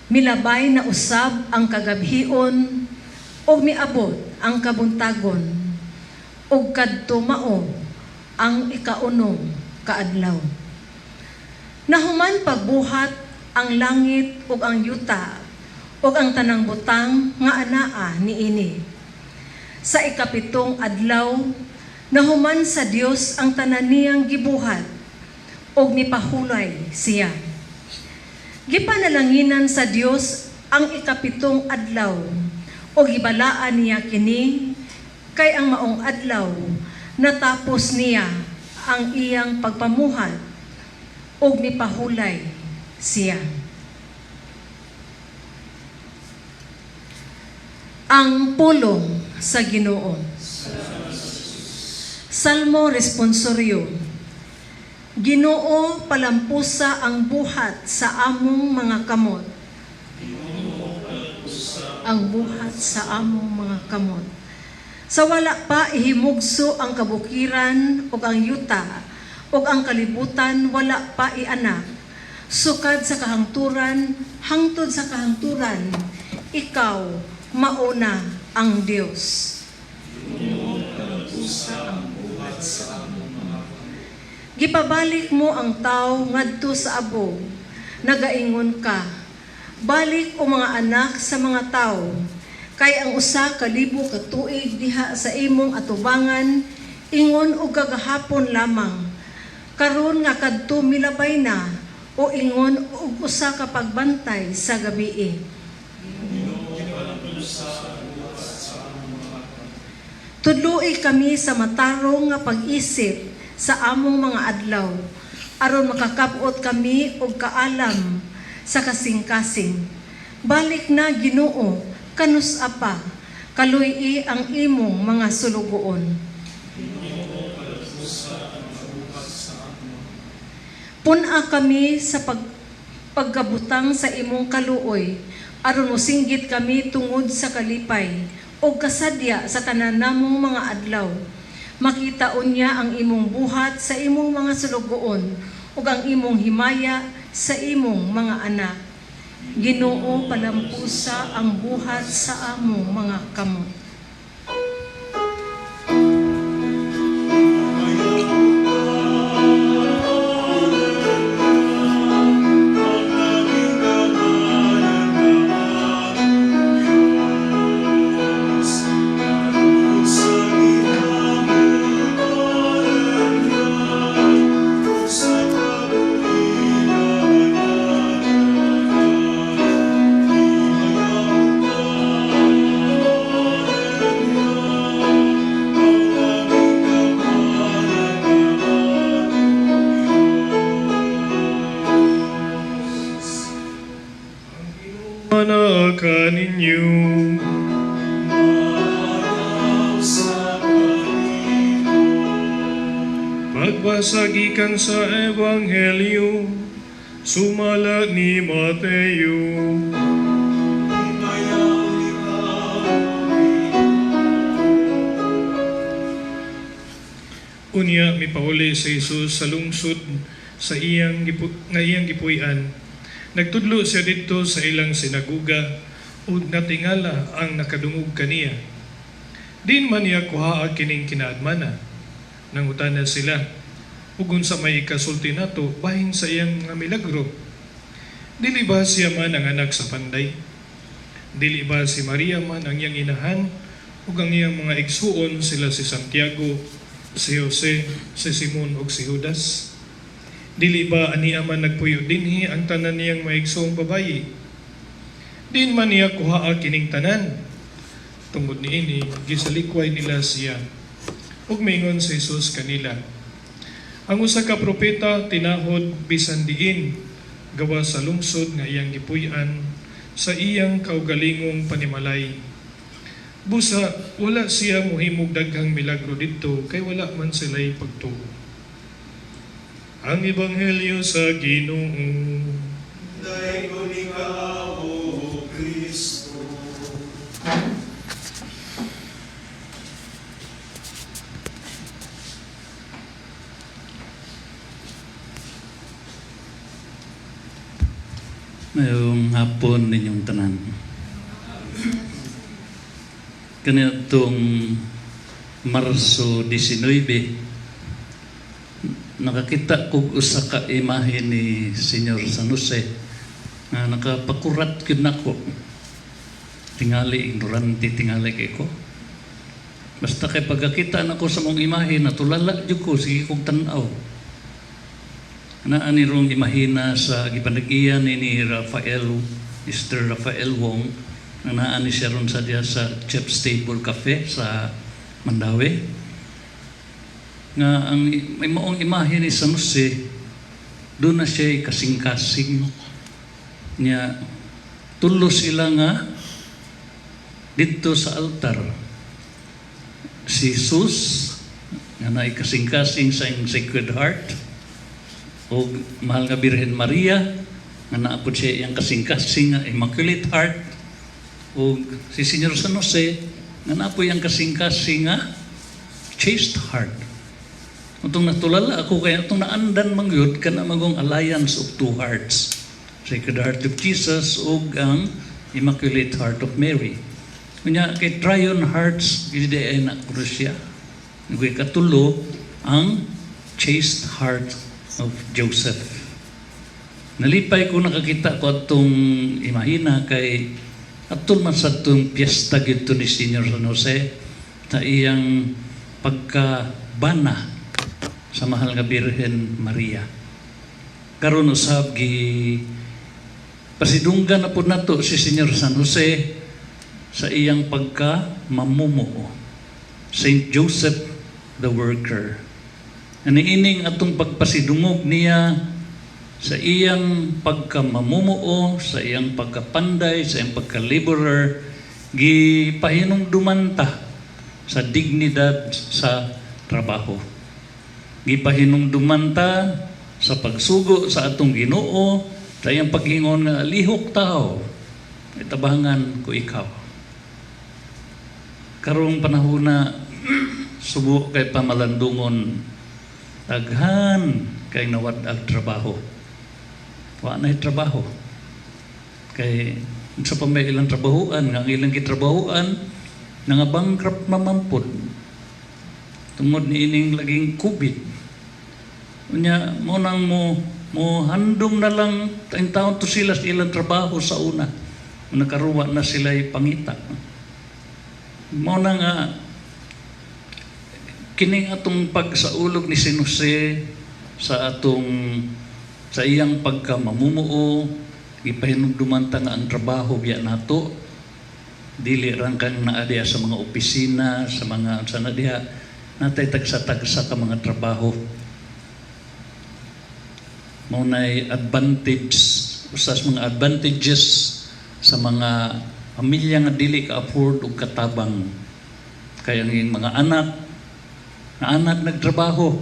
Speaker 5: Milabay na usab ang kagabhion, og miabot ang kabuntagon, og kadto mao ang ikaunong kaadlaw. Nahuman pagbuhat ang langit ug ang yuta, ug ang tanang butang nga anaa niini. Sa ikapitong adlaw, nahuman sa Dios ang tanan niyang gibuhat, ug nipahulay siya. Gipanalanginan sa Dios ang ikapitong adlaw, ug gibalaan niya kini, kay ang maong adlaw natapos niya ang iyang pagpamuhat, ug nipahulay siya. Ang pulong sa Ginoo. Salmo responsoryo. Ginoo, palampusa ang buhat sa among mga kamot. Ang buhat sa among mga kamot. Sa wala pa ihimugso ang kabukiran ug ang yuta, ug ang kalibutan wala pa ianak. Sukad sa kahangturan, hangtod sa kahangturan, ikaw mauna ang Dios. Gipabalik mo ang tao ngadto sa abo, nagaingon ka, balik o mga anak sa mga tao, kay ang usa ka libo ka tuig diha sa imong atubangan, ingon og kagahapon lamang, karon nga kadto milabay na, o ingon og usa ka pagbantay sa gabii. Tudloi kami sa matarong nga pag-isip sa among mga adlaw, aron makakapot kami og kaalam sa kasing-kasing. Balik na Ginoo, kanus apa, kaluy ang imong mga sulugoon. Puna kami sa pagkabutang sa imong kaluoy, aron mosinggit kami tungod sa kalipay, o kasadya sa tanan namong mga adlaw. Makita unya ang imong buhat sa imong mga sulugoon, ug ang imong himaya sa imong mga anak. Ginoo, palampusa ang buhat sa among mga kamot.
Speaker 6: Mana kaninyo pagbasagikan sa Ebanghelyo sumala ni Mateo. Unya mipauli sa Jesus sa lungsod sa iyang gipuy-an. Nagtudlo siya dito sa ilang sinaguga ug natingala ang nakadungog kaniya. Din man niya kuhaa kining kinaadmana. Nangutana sila, ug unsa may ikasulti nato bahin sa iyang mga milagro. Dili ba siya man ang anak sa panday? Dili ba si Maria man ang iyang inahan ug ang iyang mga igsuon sila si Santiago, si Jose, si Simon ug si Judas? Dili ba aniya man nagpuyo dinhi ang tanan niyang maigsoong babayi? Din man niya kuhaa kining tanan. Tungod niini gisalikway nila siya. Ug maingon si Jesus kanila, ang usa ka propeta tinahod bisan diin gawa sa lungsod nga iyang gipuy-an sa iyang kaugalingong panimalay. Busa wala siya mohimog daghang milagro didto kay wala man sila'y pagtuo. Ang Ebanghelyo sa Ginoo.
Speaker 2: Dayon ikaw, O Kristo.
Speaker 4: Mayong hapon ninyong tanan. Kanitong Marso 19, nakakita ko usa ka imahe ni Senyor San Jose na nakapakurat yun ako. Tingali, ignorante tingali kay ko. Basta kay pagkakita na ko sa mong imahe, natulala dyan ko, sige kong tanaw. Naan nirong imahina sa gipanag-iyan ni Rafael, Mr. Rafael Wong, na naan ni siya ron sa diya sa Chef's Table Cafe sa Mandawi. Nga ang may maong imahe ni San Jose, doon na siya kasing-kasing niya. Tulo sila nga dito sa altar. Si Jesus, nga na kasing-kasing sa Sacred Heart, o mahal nga Birhen Maria, nga naapod siya iyang kasing-kasing nga Immaculate Heart, o si Senyor San Jose, nga naapod iyang kasing-kasing nga Chaste Heart. Itong natulala ako, kaya itong naandan mangyod ka na magong alliance of two hearts. Sacred Heart of Jesus o ang Immaculate Heart of Mary. Kanya kay Triune Hearts, hindi ay nakurusya. Nagawin katulo ang Chaste Heart of Joseph. Nalipay ko nakakita ko atong imahina kay atol man sa itong piyesta gito ni Senyor San Jose sa iyang pagkabana sa mahal nga Birhen Maria. Karon usab gi pasidunggan na po nato si Senyor San Jose sa iyang pagka-mamumuo. Saint Joseph the Worker. Aniining atong pagpasidungog niya sa iyang pagkamamumuo, sa iyang pagkapanday, sa iyang pagka-laborer, gipahinungdumanta sa dignidad sa trabaho. Gipahinungdumanta sa pagsugo sa atong Ginoo, sa iyang paghingon nga lihok tao, itabangan ko ikaw. Karong panahon na subo kay pamalandungon, daghan kay nawad ang trabaho. Wa na trabaho. Kay sa pamay ilang trabahuan, nga ilang gitrabahuan, nga bankrupt mamampod. Tungod ni ining laging COVID. Unya mo nang mo handom na lang ang taon to sila sa ilang trabaho sa una. Nakaruwa na sila pangita. Mo nang kining atong pagsaulog ni San Jose sa iyang pagkamamumuo, ipahinugdumanta nga ang trabaho biya nato, dili rang kang naadiya sa mga opisina, sa mga sanadiha, natay tagsa-tagsa ka mga trabaho. Maunay advantage, usas mga advantages sa mga pamilya nga dili ka afford og katabang. Kaya ang mga anak nagtrabaho.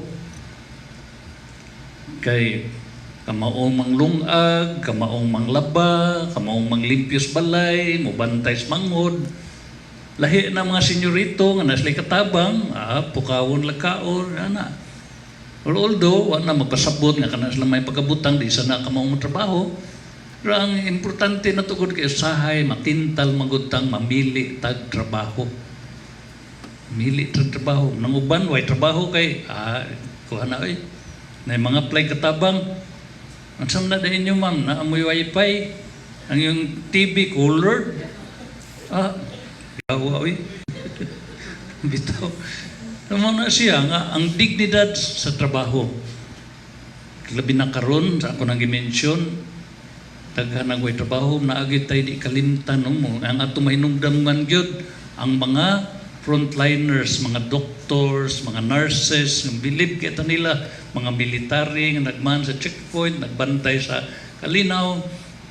Speaker 4: Kay kamaong manglungag, kamaong manglaba, kamaong manglimpyos balay, mubantay sa mangod. Lahi na mga senyorito nga naslay katabang, pukawon lakaon, ana. Although, wala na magpasabot nga kana sila may pagkabutang, di sana kamaong trabaho. Pero ang importante na tugod kay usahay, matintal, magutang, mamili, tag trabaho. Mamili, tag trabaho. Nang uban, way trabaho kay, kuha na ay. Na mga play katabang, ang saan na dahil nyo ma'am, naamoy wifi, ang yung TV colored, gawa ay. Bitaw. Naman na siya nga, ang dignidad sa trabaho. Labi na karon sa ako nang i-mention, taghanag way trabaho, naagit tayo di kalimtan mo. Ang ato mahinungdaman gyud ang mga frontliners, mga doctors, mga nurses, ang bilib kita nila, mga military nga nagman sa checkpoint, nagbantay sa kalinaw.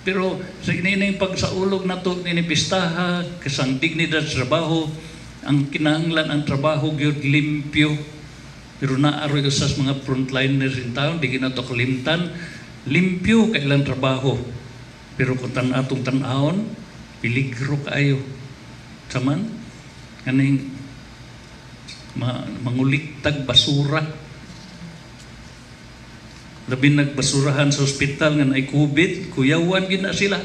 Speaker 4: Pero sa ininang pagsaulog na to, ninipistaha, kasang dignidad sa trabaho, ang kinahanglan ang trabaho gyud limpyo. Pero naaroy usas mga frontliners in town, di ginato kalimtan, limpyo kailang trabaho. Pero kung atong tanahon, piligro kaayo. Saman, kaning manguliktag basura. Labi nagbasurahan sa ospital nga nay COVID, kuyawan gina sila.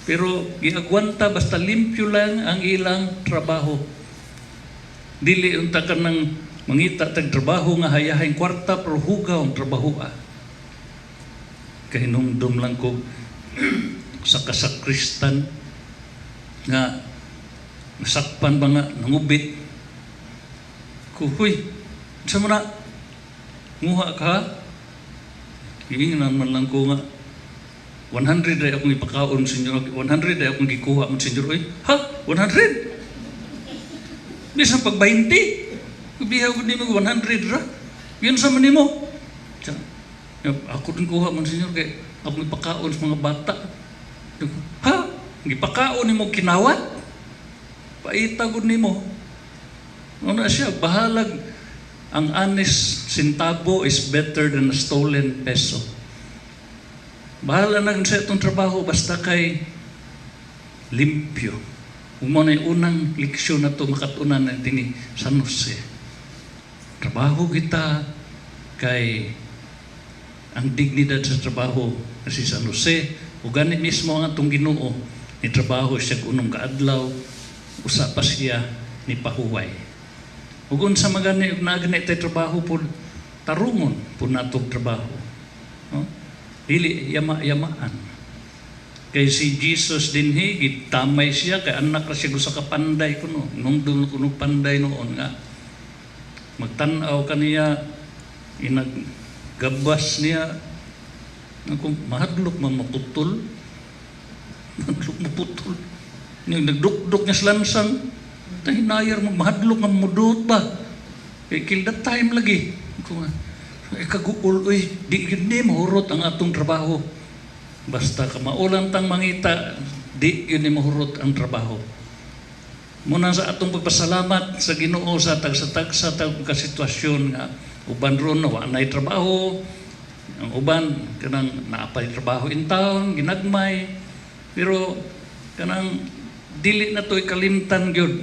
Speaker 4: Pero giagwanta basta limpyo lang ang ilang trabaho. Dili unta ka ng mangita tag trabaho nga hayahay kwarta pero hugaw ang trabaho. Kay hinumdum lang ko sa kasakristan nga nasakpan ba nga nangubit ko, huy, sa mo na nguha ka? Hihingan man lang ko nga 100 ay akong ipakaon senyor, 100 ay akong gikuha mo senyor. Ha? 100? Bisan pag 20, kubihaw ko ni mo 100 ra. Yun sa man mo. Ako din kuha mo senyor kay akong ipakaon sa mga bata. Ha? Gipakaon ni mo kinawat? Paita ko ni mo. Ano siya? Bahalag. Ang honest centavo is better than a stolen peso. Bahala na sa itong trabaho basta kay limpyo. Kung mo na yung unang leksyon na ito makatunan natin ni San Jose. Trabaho kita kay ang dignidad sa trabaho kasi San Jose o ganit mismo ang atong Ginoo ni trabaho siya unong kaadlaw usa pa siya ni pahuway. Ug unsa magani nagani tay trabaho po tarungon po natong trabaho. No? Dili yamaan. Kay si Jesus dinhi gitamay siya kay anak ra siya usa ka panday kuno. Nung kuno panday noon nga magtan-aw kaniya inaggabas niya kung mahadlok man maputol. Mahadlok maputol. Nagdukduk niya sa lansang. Hinayar mo, mahadlok nga mudot ba? Kill that time lagi. Kagukul, di mahurot ang atong trabaho. Basta ka maulang tang mangita, di yun mahurot ang trabaho. Muna sa atong pagpasalamat sa Ginoo sa tagsa-tagsa tag kasitwasyon nga uban ron na wanay trabaho, ang uban kanang naapay trabaho in town, ginagmay, pero kanang dili na to'y kalimtan gyud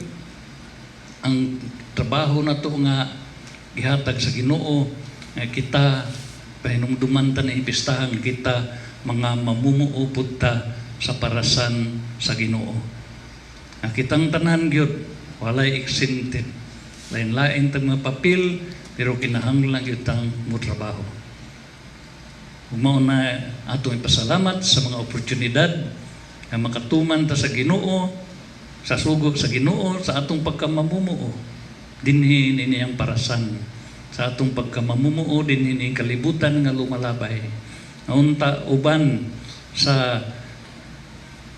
Speaker 4: ang trabaho na to nga gihatag sa Ginoo nga kita pahinumduman ta na impistahan kita mga mamumuo ta sa parasan sa Ginoo. Nga kitang tanan gyud walay exempted. Lain-lain tag mga papel pero kinahanglan gyud tang mo trabaho. Mao na atong ipasalamat sa mga oportunidad nga makatuman ta sa Ginoo, sa sugo sa Ginoo, sa atong pagkamamumuo. Dinhi niniyang parasan. Sa atong pagkamamumuo, dinhi ni kalibutan nga lumalabay. Naunta uban sa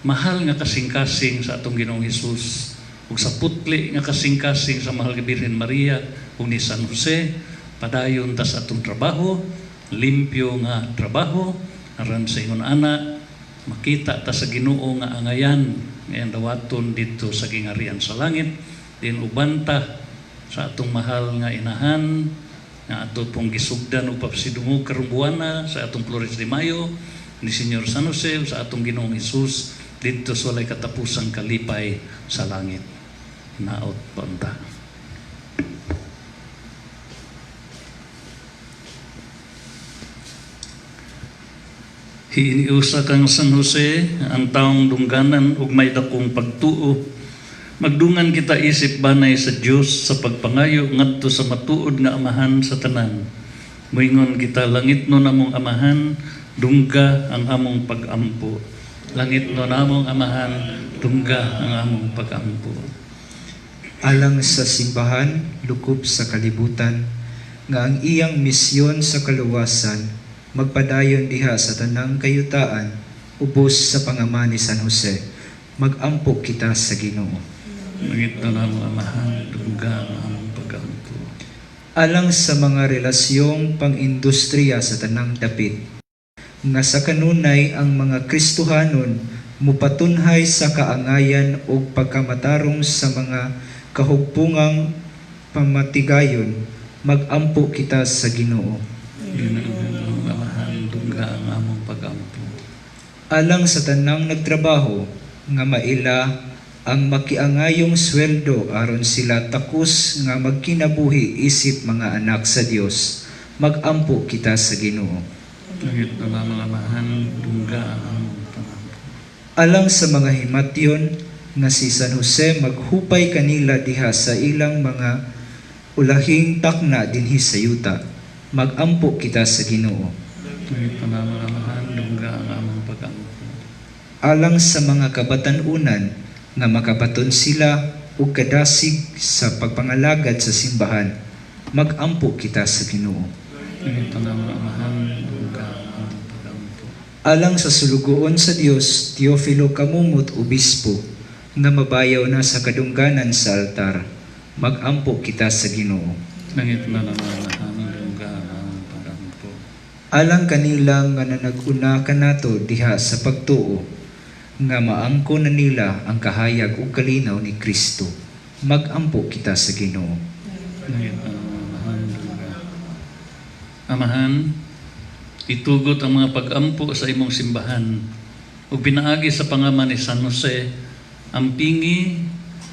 Speaker 4: mahal nga kasing-kasing sa atong Ginoong Hesus ug sa putli nga kasing-kasing sa mahal nga Birhen Maria ug ni San Jose, padayon ta sa atong trabaho, limpyo nga trabaho, aron sa ingon ana makita ta sa Ginoo nga angayan ngayon dawaton dito sa gingarian sa langit din ubanta sa atong mahal nga inahan nga ato pong gisugdan upab sidungog karong buwana sa atong Flores de Mayo ni Senyor San Jose sa atong Ginoong Hesus dito sa walay katapusang kalipay sa langit. Naot punta. Hiniusa kang San Jose ang taong dungganan ug may dakong pagtuo. Magdungan kita isip banay sa Dios sa pagpangayo ngadto sa matuod nga amahan sa tanan. Moingon kita langit no namong amahan, dungga ang among pag-ampo. Langit no namong amahan, dungga ang among pag-ampo.
Speaker 7: Alang sa simbahan, lukob sa kalibutan, nga ang iyang misyon sa kaluwasan, magpadayon diha sa tanang kayutaan, ubos sa pangama ni San Jose, mag-ampo kita sa Ginoo.
Speaker 4: Langit no namong amahan, dungga ang among pag-ampo.
Speaker 7: Alang sa mga relasyong pang-industriya sa tanang dapit, nga sa kanunay ang mga Kristohanon mupatunhay sa kaangayan o pagkamatarong sa mga kahugpungang pamatigayon, mag-ampo kita sa Ginoo.
Speaker 4: Ginoo amahan, dungga ang among pag-ampo.
Speaker 7: Alang sa tanang nagtrabaho, nga maila ang makiangayong sweldo aron sila takus nga magkinabuhi isip mga anak sa Dios, mag-ampo kita sa Ginoo.
Speaker 4: Langit no namong amahan, dungga ang among pag-ampo.
Speaker 7: Alang sa mga himatyon nga si San Jose maghupay kanila diha sa ilang mga ulahing takna dinhi sa yuta, mag-ampo kita sa Ginoo.
Speaker 4: Langit no namong amahan, dungga ang among pag-ampo.
Speaker 7: Alang sa mga kabatan-unan nga makabaton sila ug kadasig sa pagpangalagad sa simbahan, mag-ampo kita sa Ginoo.
Speaker 4: Langit no namong amahan, dungga ang among pag-ampo.
Speaker 7: Alang sa sulugoon sa Dios, Teofilo Kamumot Obispo, nga mabayaw na sa kadungganan sa altar, mag-ampo kita sa Ginoo.
Speaker 4: Langit no namong amahan, dungga ang among pag-ampo.
Speaker 7: Alang kanila nga nanag-una kanato diha sa pagtuo, nga maangko na nila ang kahayag ug kalinaw ni Kristo, mag-ampo kita sa Ginoo.
Speaker 4: Langit no namong amahan, dungga. Amahan, itugot ang mga pag-ampo sa imong simbahan ug pinaagi sa pangama ni San Jose ang pingi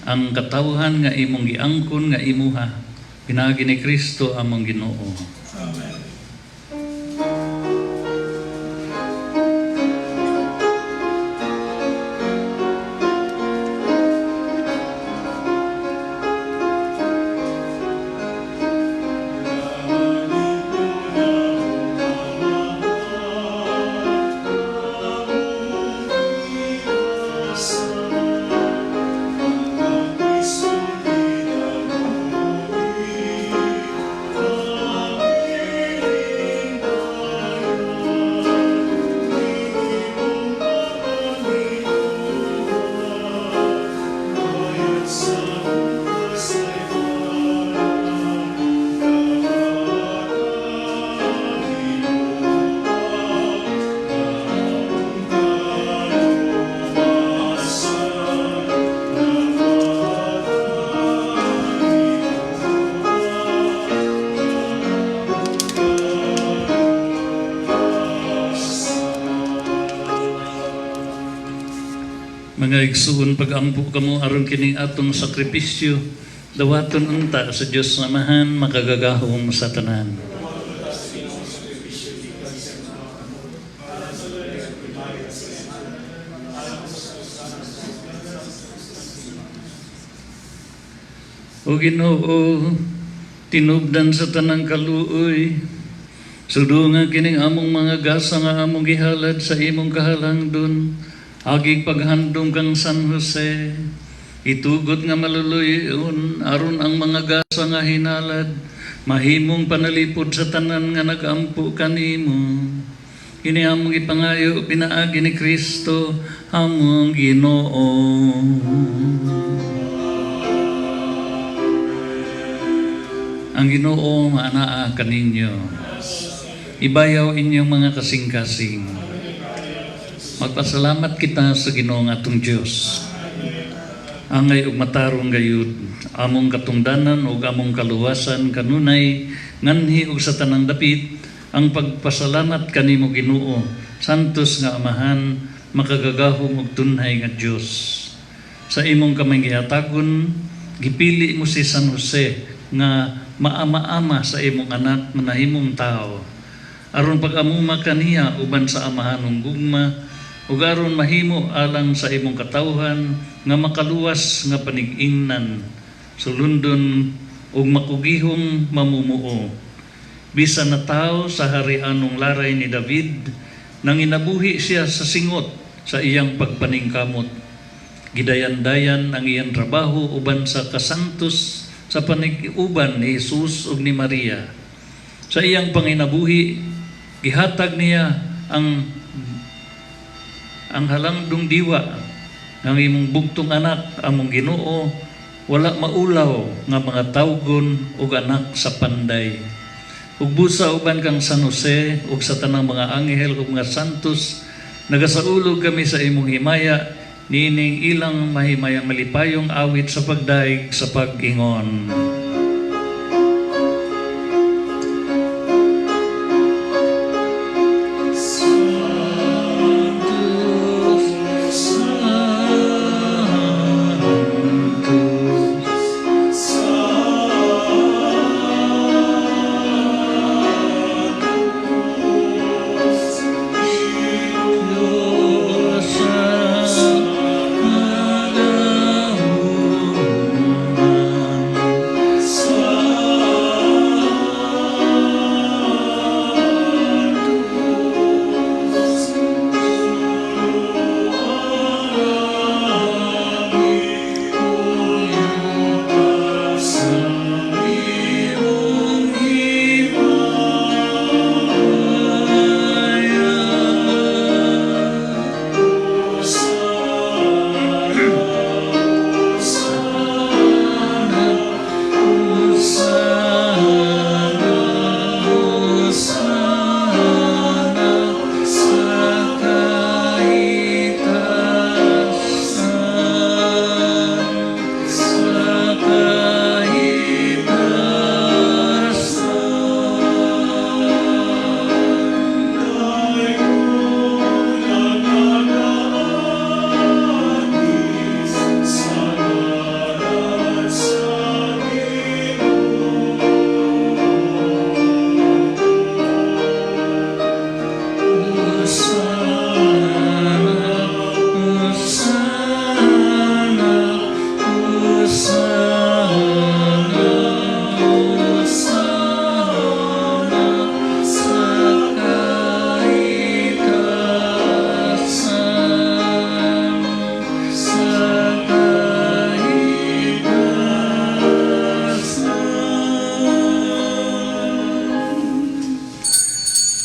Speaker 4: ang katawhan nga imong giangkon nga imuha pinaagi ni Kristo among Ginoo. Mga igsuon pag-ampo kamo aron kining atong sakripisyo dawaton unta sa Dios nga amahan makagagahom sa tanan. O Ginoo, tinubdan sa tanang kaluoy, sudunga kining among mga gasa nga among gihalad sa imong kahalangdon. Aging paghandong kang San Jose, itugot nga maluluyon aron ang mga gasa nga hinalad, mahimong panalipod sa tanan nga nagampo kanimo. Kini among ipangayo pinaagi ni Kristo among Ginoo. Ang Ginoo maanaa kaninyo. Ibayaw inyong mga kasing-kasing. Magpasalamat kita sa Ginoo nga atong Dios. Angay ug matarong gayud among katungdanan ug among kaluwasan kanunay nganhi ug sa tanang dapit ang pagpasalamat kanimo Ginoo, santos nga Amahan, makagagahom ug tunhay nga Dios. Sa imong kamay gihatagon, gipili mo si San Jose nga maama-ama sa imong anak manahimong tao. Aron pag-amuma kaniya uban sa amahanong gugma, ug aron mahimo alang sa imong katawhan nga makaluwas nga panig-ingnan, sulundon ug makugihong mamumuo. Bisan na tao sa harianong laray ni David, nang inabuhi siya sa singot sa iyang pagpaningkamot. Gidayan-dayan ang iyang trabaho uban sa kasantos sa panag-uban ni Jesus ug ni Maria. Sa iyang panginabuhi, gihatag niya ang halangdong diwa ng imong bugtong anak, among Ginoo, wala maulaw nga mga tawgon ug anak sa panday. Ug busa uban kang San Jose ug sa tanang mga anghel ug mga santos, nagasaulog kami sa imong himaya, nining ilang mahimayang malipayong awit sa pagdaig sa pag-ingon.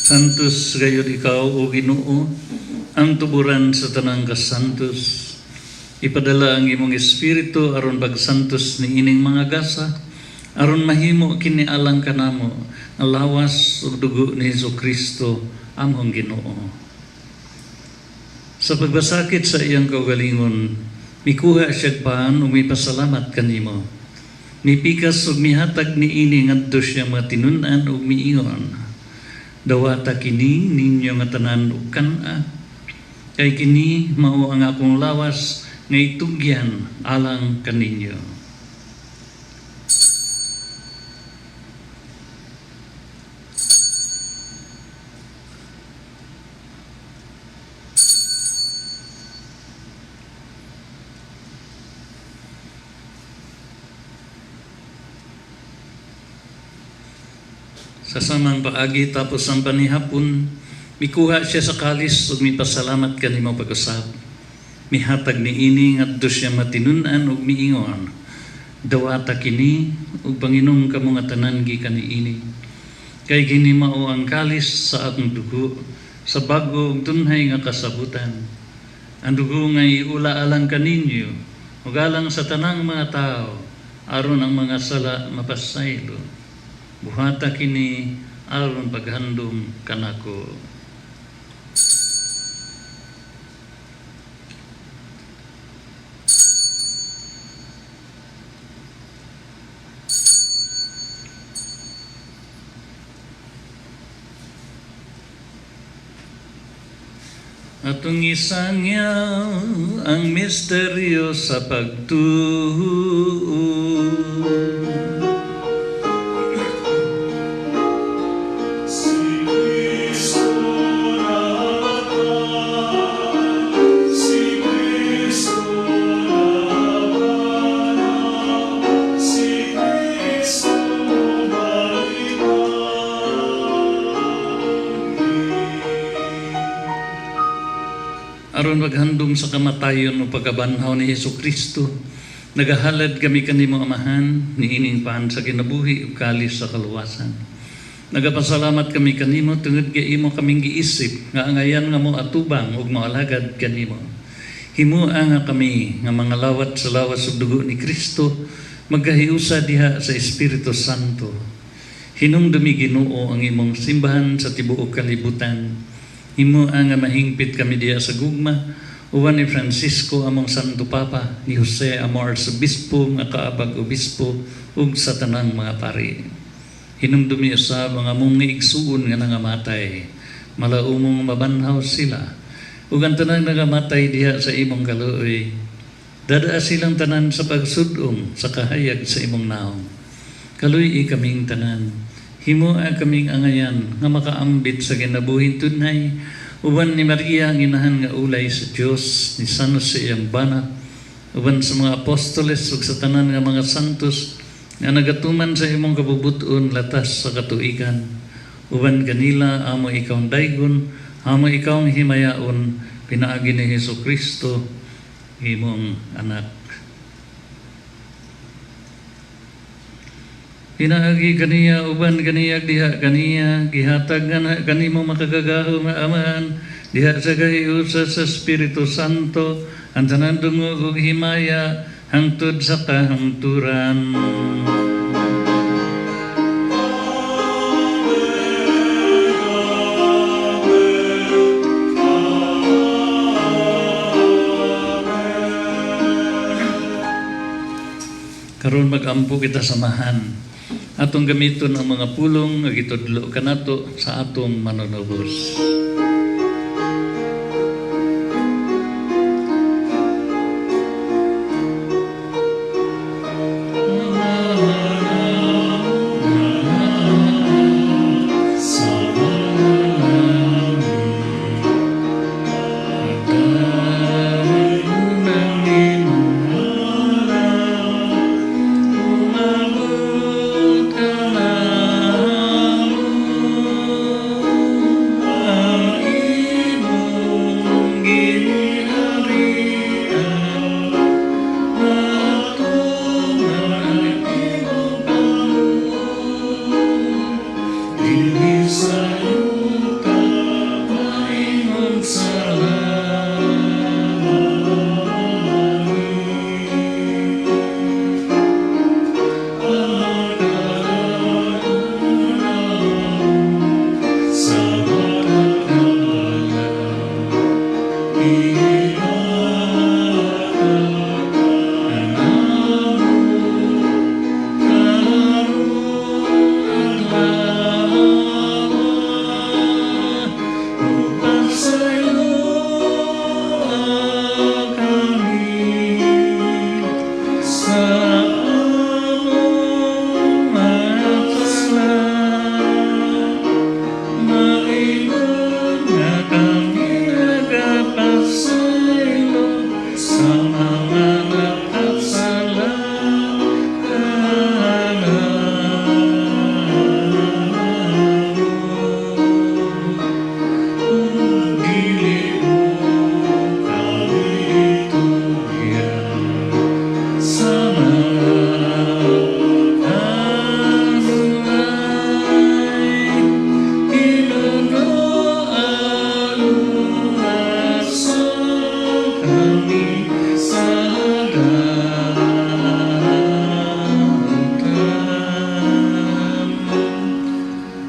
Speaker 4: Santos gayud ikaw, O Ginoo, ang tuburan sa tanang kasantos. Ipadala ang imong espiritu aron pagsantos ni ining mga gasa, aron mahimo kini alang kanamo ang lawas ug dugo ni Jesucristo among Ginoo. Sa pagbasakit sa iyang kaugalingon, mikuha siya paan ug mipasalamat kanimo. Mipikas ug mihatag ni ini ngadto siya matinun-an ug miingon. Dawata kini ninyo nga tanan ug kan-a, kay kini mao ang akong lawas nga itugyan alang kaninyo. Sa samang paagi tapos ang panihapon, mikuha siya sa kalis ug mipasalamat kanimo pag-usab. Mihatag ni ini ngadto siya matinun-an ug miingon. Dawata kini ug Panginong kamo nga tanan gikan niini. Kay kini mao ang kalis sa akong dugo, sa bago ug tunhay nga kasabutan. Ang dugo nga iula alang kaninyo ug alang sa tanang mga tao, aron ang mga sala mapasaylo. Buhata kini aron paghandom kanako. Atong isangyaw ang misteryo sa pagtuo. Aron maghandom sa kamatayon o pagkabanhaw ni Hesus Kristo, nagahalad kami kanimo Amahan, niining paan sa kinabuhi ug kalis sa kaluwasan. Nagapasalamat kami kanimo tungod kay imo kaming giisip nga angayan nga mo atubang ug moalagad kanimo. Himua nga kami nga mga lawat sa lawas ug dugo ni Kristo magkahiusa diha sa Espiritu Santo. Hinumdumi Ginoo ang imong simbahan sa tibuok kalibutan. Himo nga mahingpit kami diya sa gugma, uwan ni Francisco among Santo Papa, ni Jose among Arsobispo, nga kaabag obispo, ug sa tanang mga pari. Hinumdumi sa mga mong igsuon nga nangamatay, malaumong mabanhaw sila, ug ang tanang nangamatay diya sa imong kaluoy, dadaa silang tanan sa pagsudong sa kahayag sa imong naong. Kaluy kaming tanan. Himoa kaming angayan nga makaambit sa kinabuhin tunay, uban ni Maria ang inahan nga ulay sa Dios, ni San Jose iyang bana, uban sa mga apostoles ug sa tanan nga mga santos nga nagatuman sa imong kabubuton latas sa katuigan. Uban kanila amo ikaw daygon, amo ikaw himayaon, pinaagi ni Hesus Kristo, imong anak. Pinaagi kaniya, uban kaniya, diha kaniya, gihatag nga kanimo makagagaho nga Amahan, diha sa kahiusa sa Espiritu Santo, ang tanan dungo ug himaya, hangtod sa kahangturan. Karon mag-ampo kita samahan. Atong gamiton ang mga pulong nga gitudlo kanato sa atong manunubos.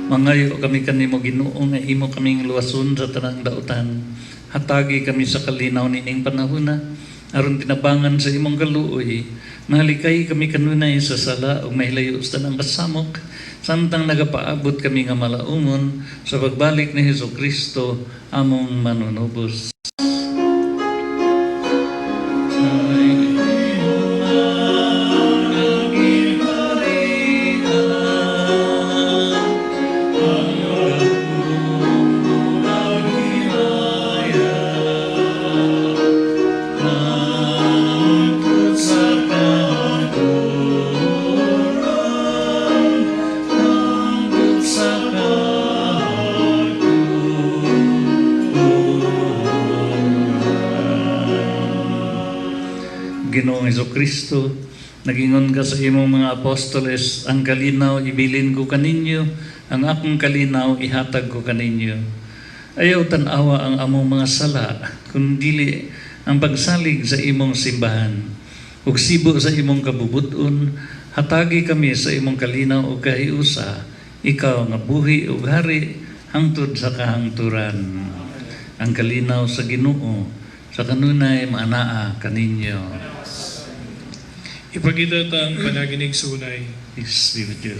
Speaker 4: Mangayo kami kanimo Ginoo nga imo kaming luwason sa tanang dautan. Hatagi kami sa kalinaw nining panahona aron tinabangan sa imong kaluoy. Mahalikay kami kanunay sa sala ug mahilayo sa tanang kasamok samtang nagapaabot kami nga malaumon sa pagbalik ni Hesus Kristo among manunubos. Ginoong Jesucristo, nagingon ka sa imong mga apostoles, ang kalinaw ibilin ko kaninyo, ang akong kalinaw ihatag ko kaninyo. Ayaw tanawa ang among mga sala, kundili ang pagsalig sa imong simbahan. Ug sibo sa imong kabubuton, hatagi kami sa imong kalinaw o kahiusa, ikaw nga buhi ug hari hangtod sa kahangturan. Ang kalinaw sa Ginoo sa kanunay maanaa kaninyo.
Speaker 6: Ipakita ta ang panaginig sunay.
Speaker 4: Peace be with you.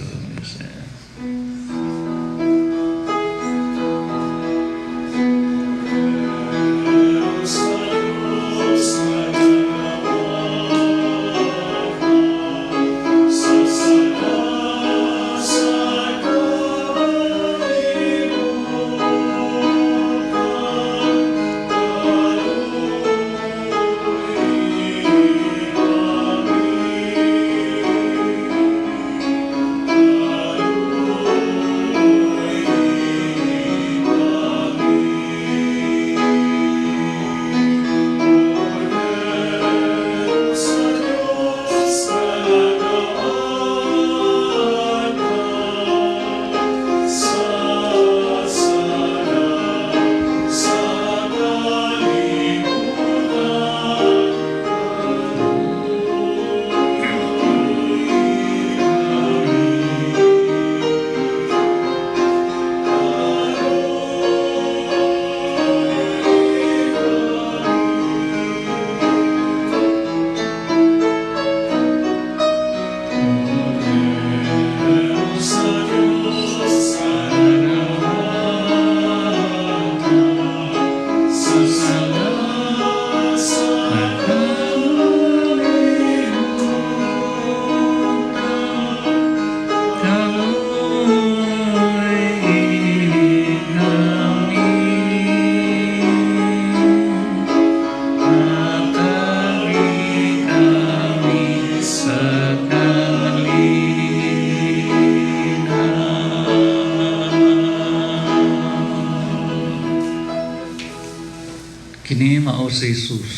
Speaker 4: Kini mao si Jesus,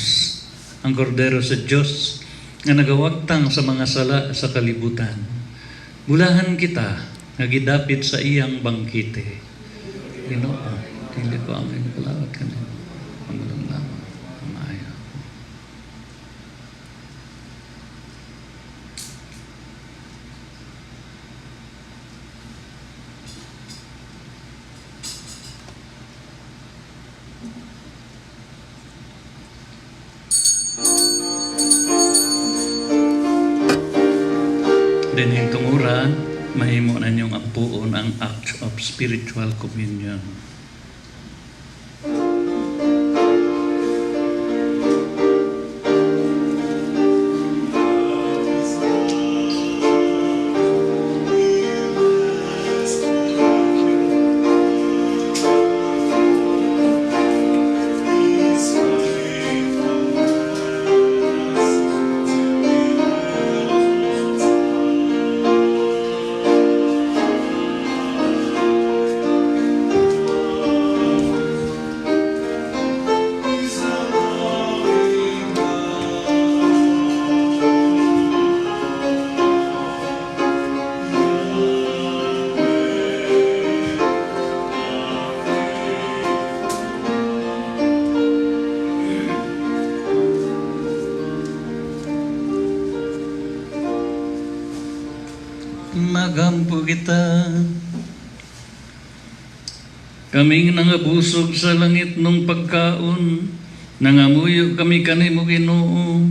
Speaker 4: ang kordero sa Dios nga nagawagtang sa mga sala sa kalibutan. Bulahan kita nga gidapit sa iyang bangkite. Ginoo, dili ko ang imong palawat kanimo. Pangulong lamang, maayo. Dinhing tungura, mahimo na niyong ampuon ang act of spiritual communion. Magampo kita. Kaming nangabusog sa langit nung pagkaon, nangamuyo kami kanimo Ginoo.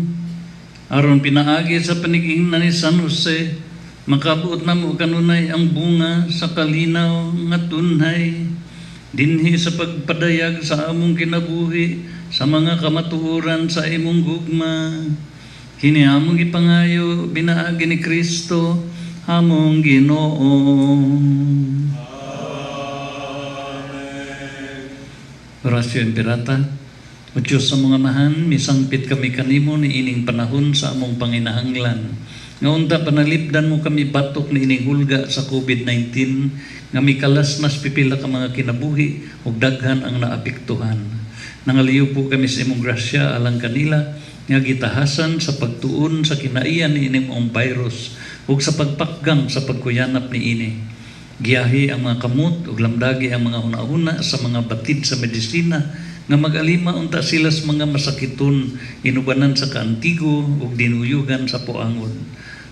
Speaker 4: Aron pinaagi sa paniging na ni San Jose, makabuot na mo kanunay ang bunga sa kalinaw nga tunhay, dinhi sa pagpadayag sa among kinabuhi, sa mga kamatuoran sa imong gugma. Kini among ipangayo, binaagi ni Kristo, among Ginoo. Orasyon Pirata. O Diyos sa mga mahan, misangpit kami kanimo ni ining panahon sa among panginahanglan. Nga unta panalipdan mo kami batok ni ining hulga sa COVID-19, nga mikalas nas pipila ka mga kinabuhi ug daghan ang naapektuhan. Nangaliw po kami sa imong grasya alang kanila nga gitahasan sa pagtuon sa kinaiyan ni ining virus ug sa pagpakgang sa pagkuyanap ni ini. Giyahi ang mga kamot ug lamdagi ang mga una-una sa mga batid sa medisina nga mag-alima unta sila sa mga masakiton inubanan sa kaantigo ug dinuyugan sa puangon.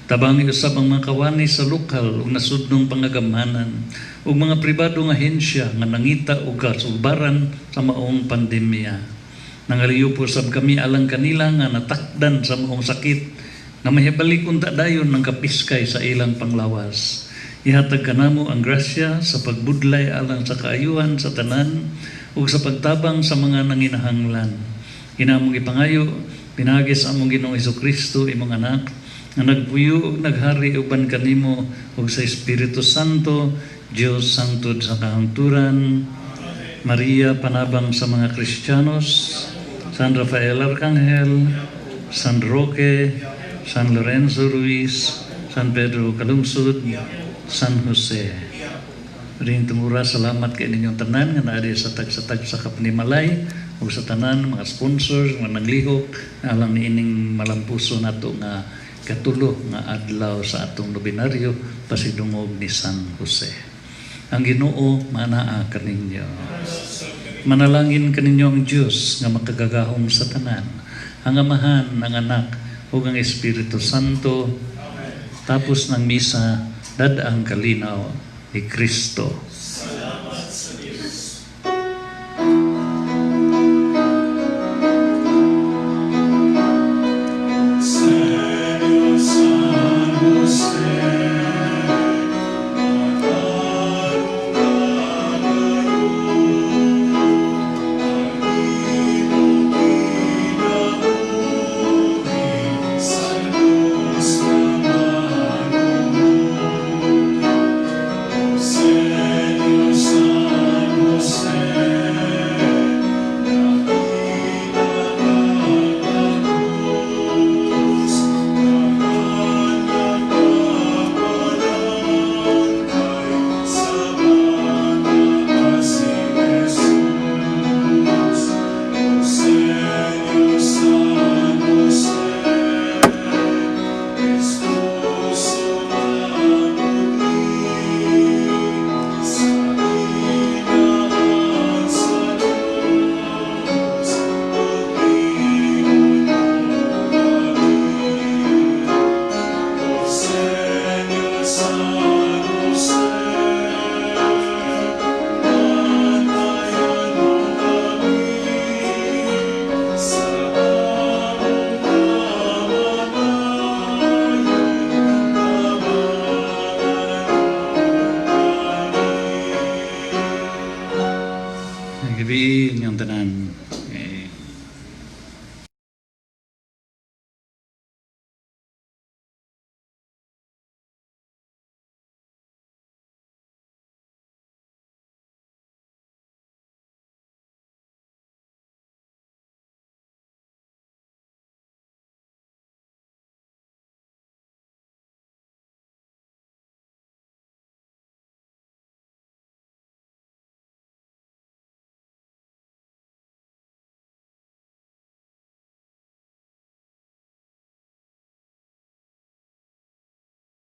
Speaker 4: Tabangi usab ang mga kawani sa lokal ug nasudnong pangagamhanan ug mga pribadong ahensya nga nangita og kasulbaran sa maong pandemya. Nangaliw po sab kami alang kanila nga natakdan sa maong sakit nga mahibalik unta dayon ng kapiskay sa ilang panglawas. Ihatag kanamo ang grasya sa pagbudlay alang sa kaayuhan sa tanan ug sa pagtabang sa mga nanginahanglan. Hinamong ipangayo pinagis among Ginoong Hesukristo imong anak nga nagpuyo ug naghari uban kanimo ug sa Espiritu Santo, Dios sangtod sa kahangturan. Maria panabang sa mga Kristiyanos, San Rafael Arcangel, San Roque, San Lorenzo Ruiz, San Pedro Calungsod, San Jose. Ring tumura salamat kay ninyong tanan nga naari sa tag-satag sa kapnimalay ug sa tanan mga sponsors nga naglihok alang niining malampuso nato nga katulo nga adlaw sa atong nobinaryo pasidungog ni San Jose. Ang Ginoo manaa kaninyo. Manalangin kaninyo ang Diyos nga makagagahom sa tanan, ang Amahan, ang Anak, ug ang Espiritu Santo. Tapos ng misa, dadaang kalinaw ni Kristo.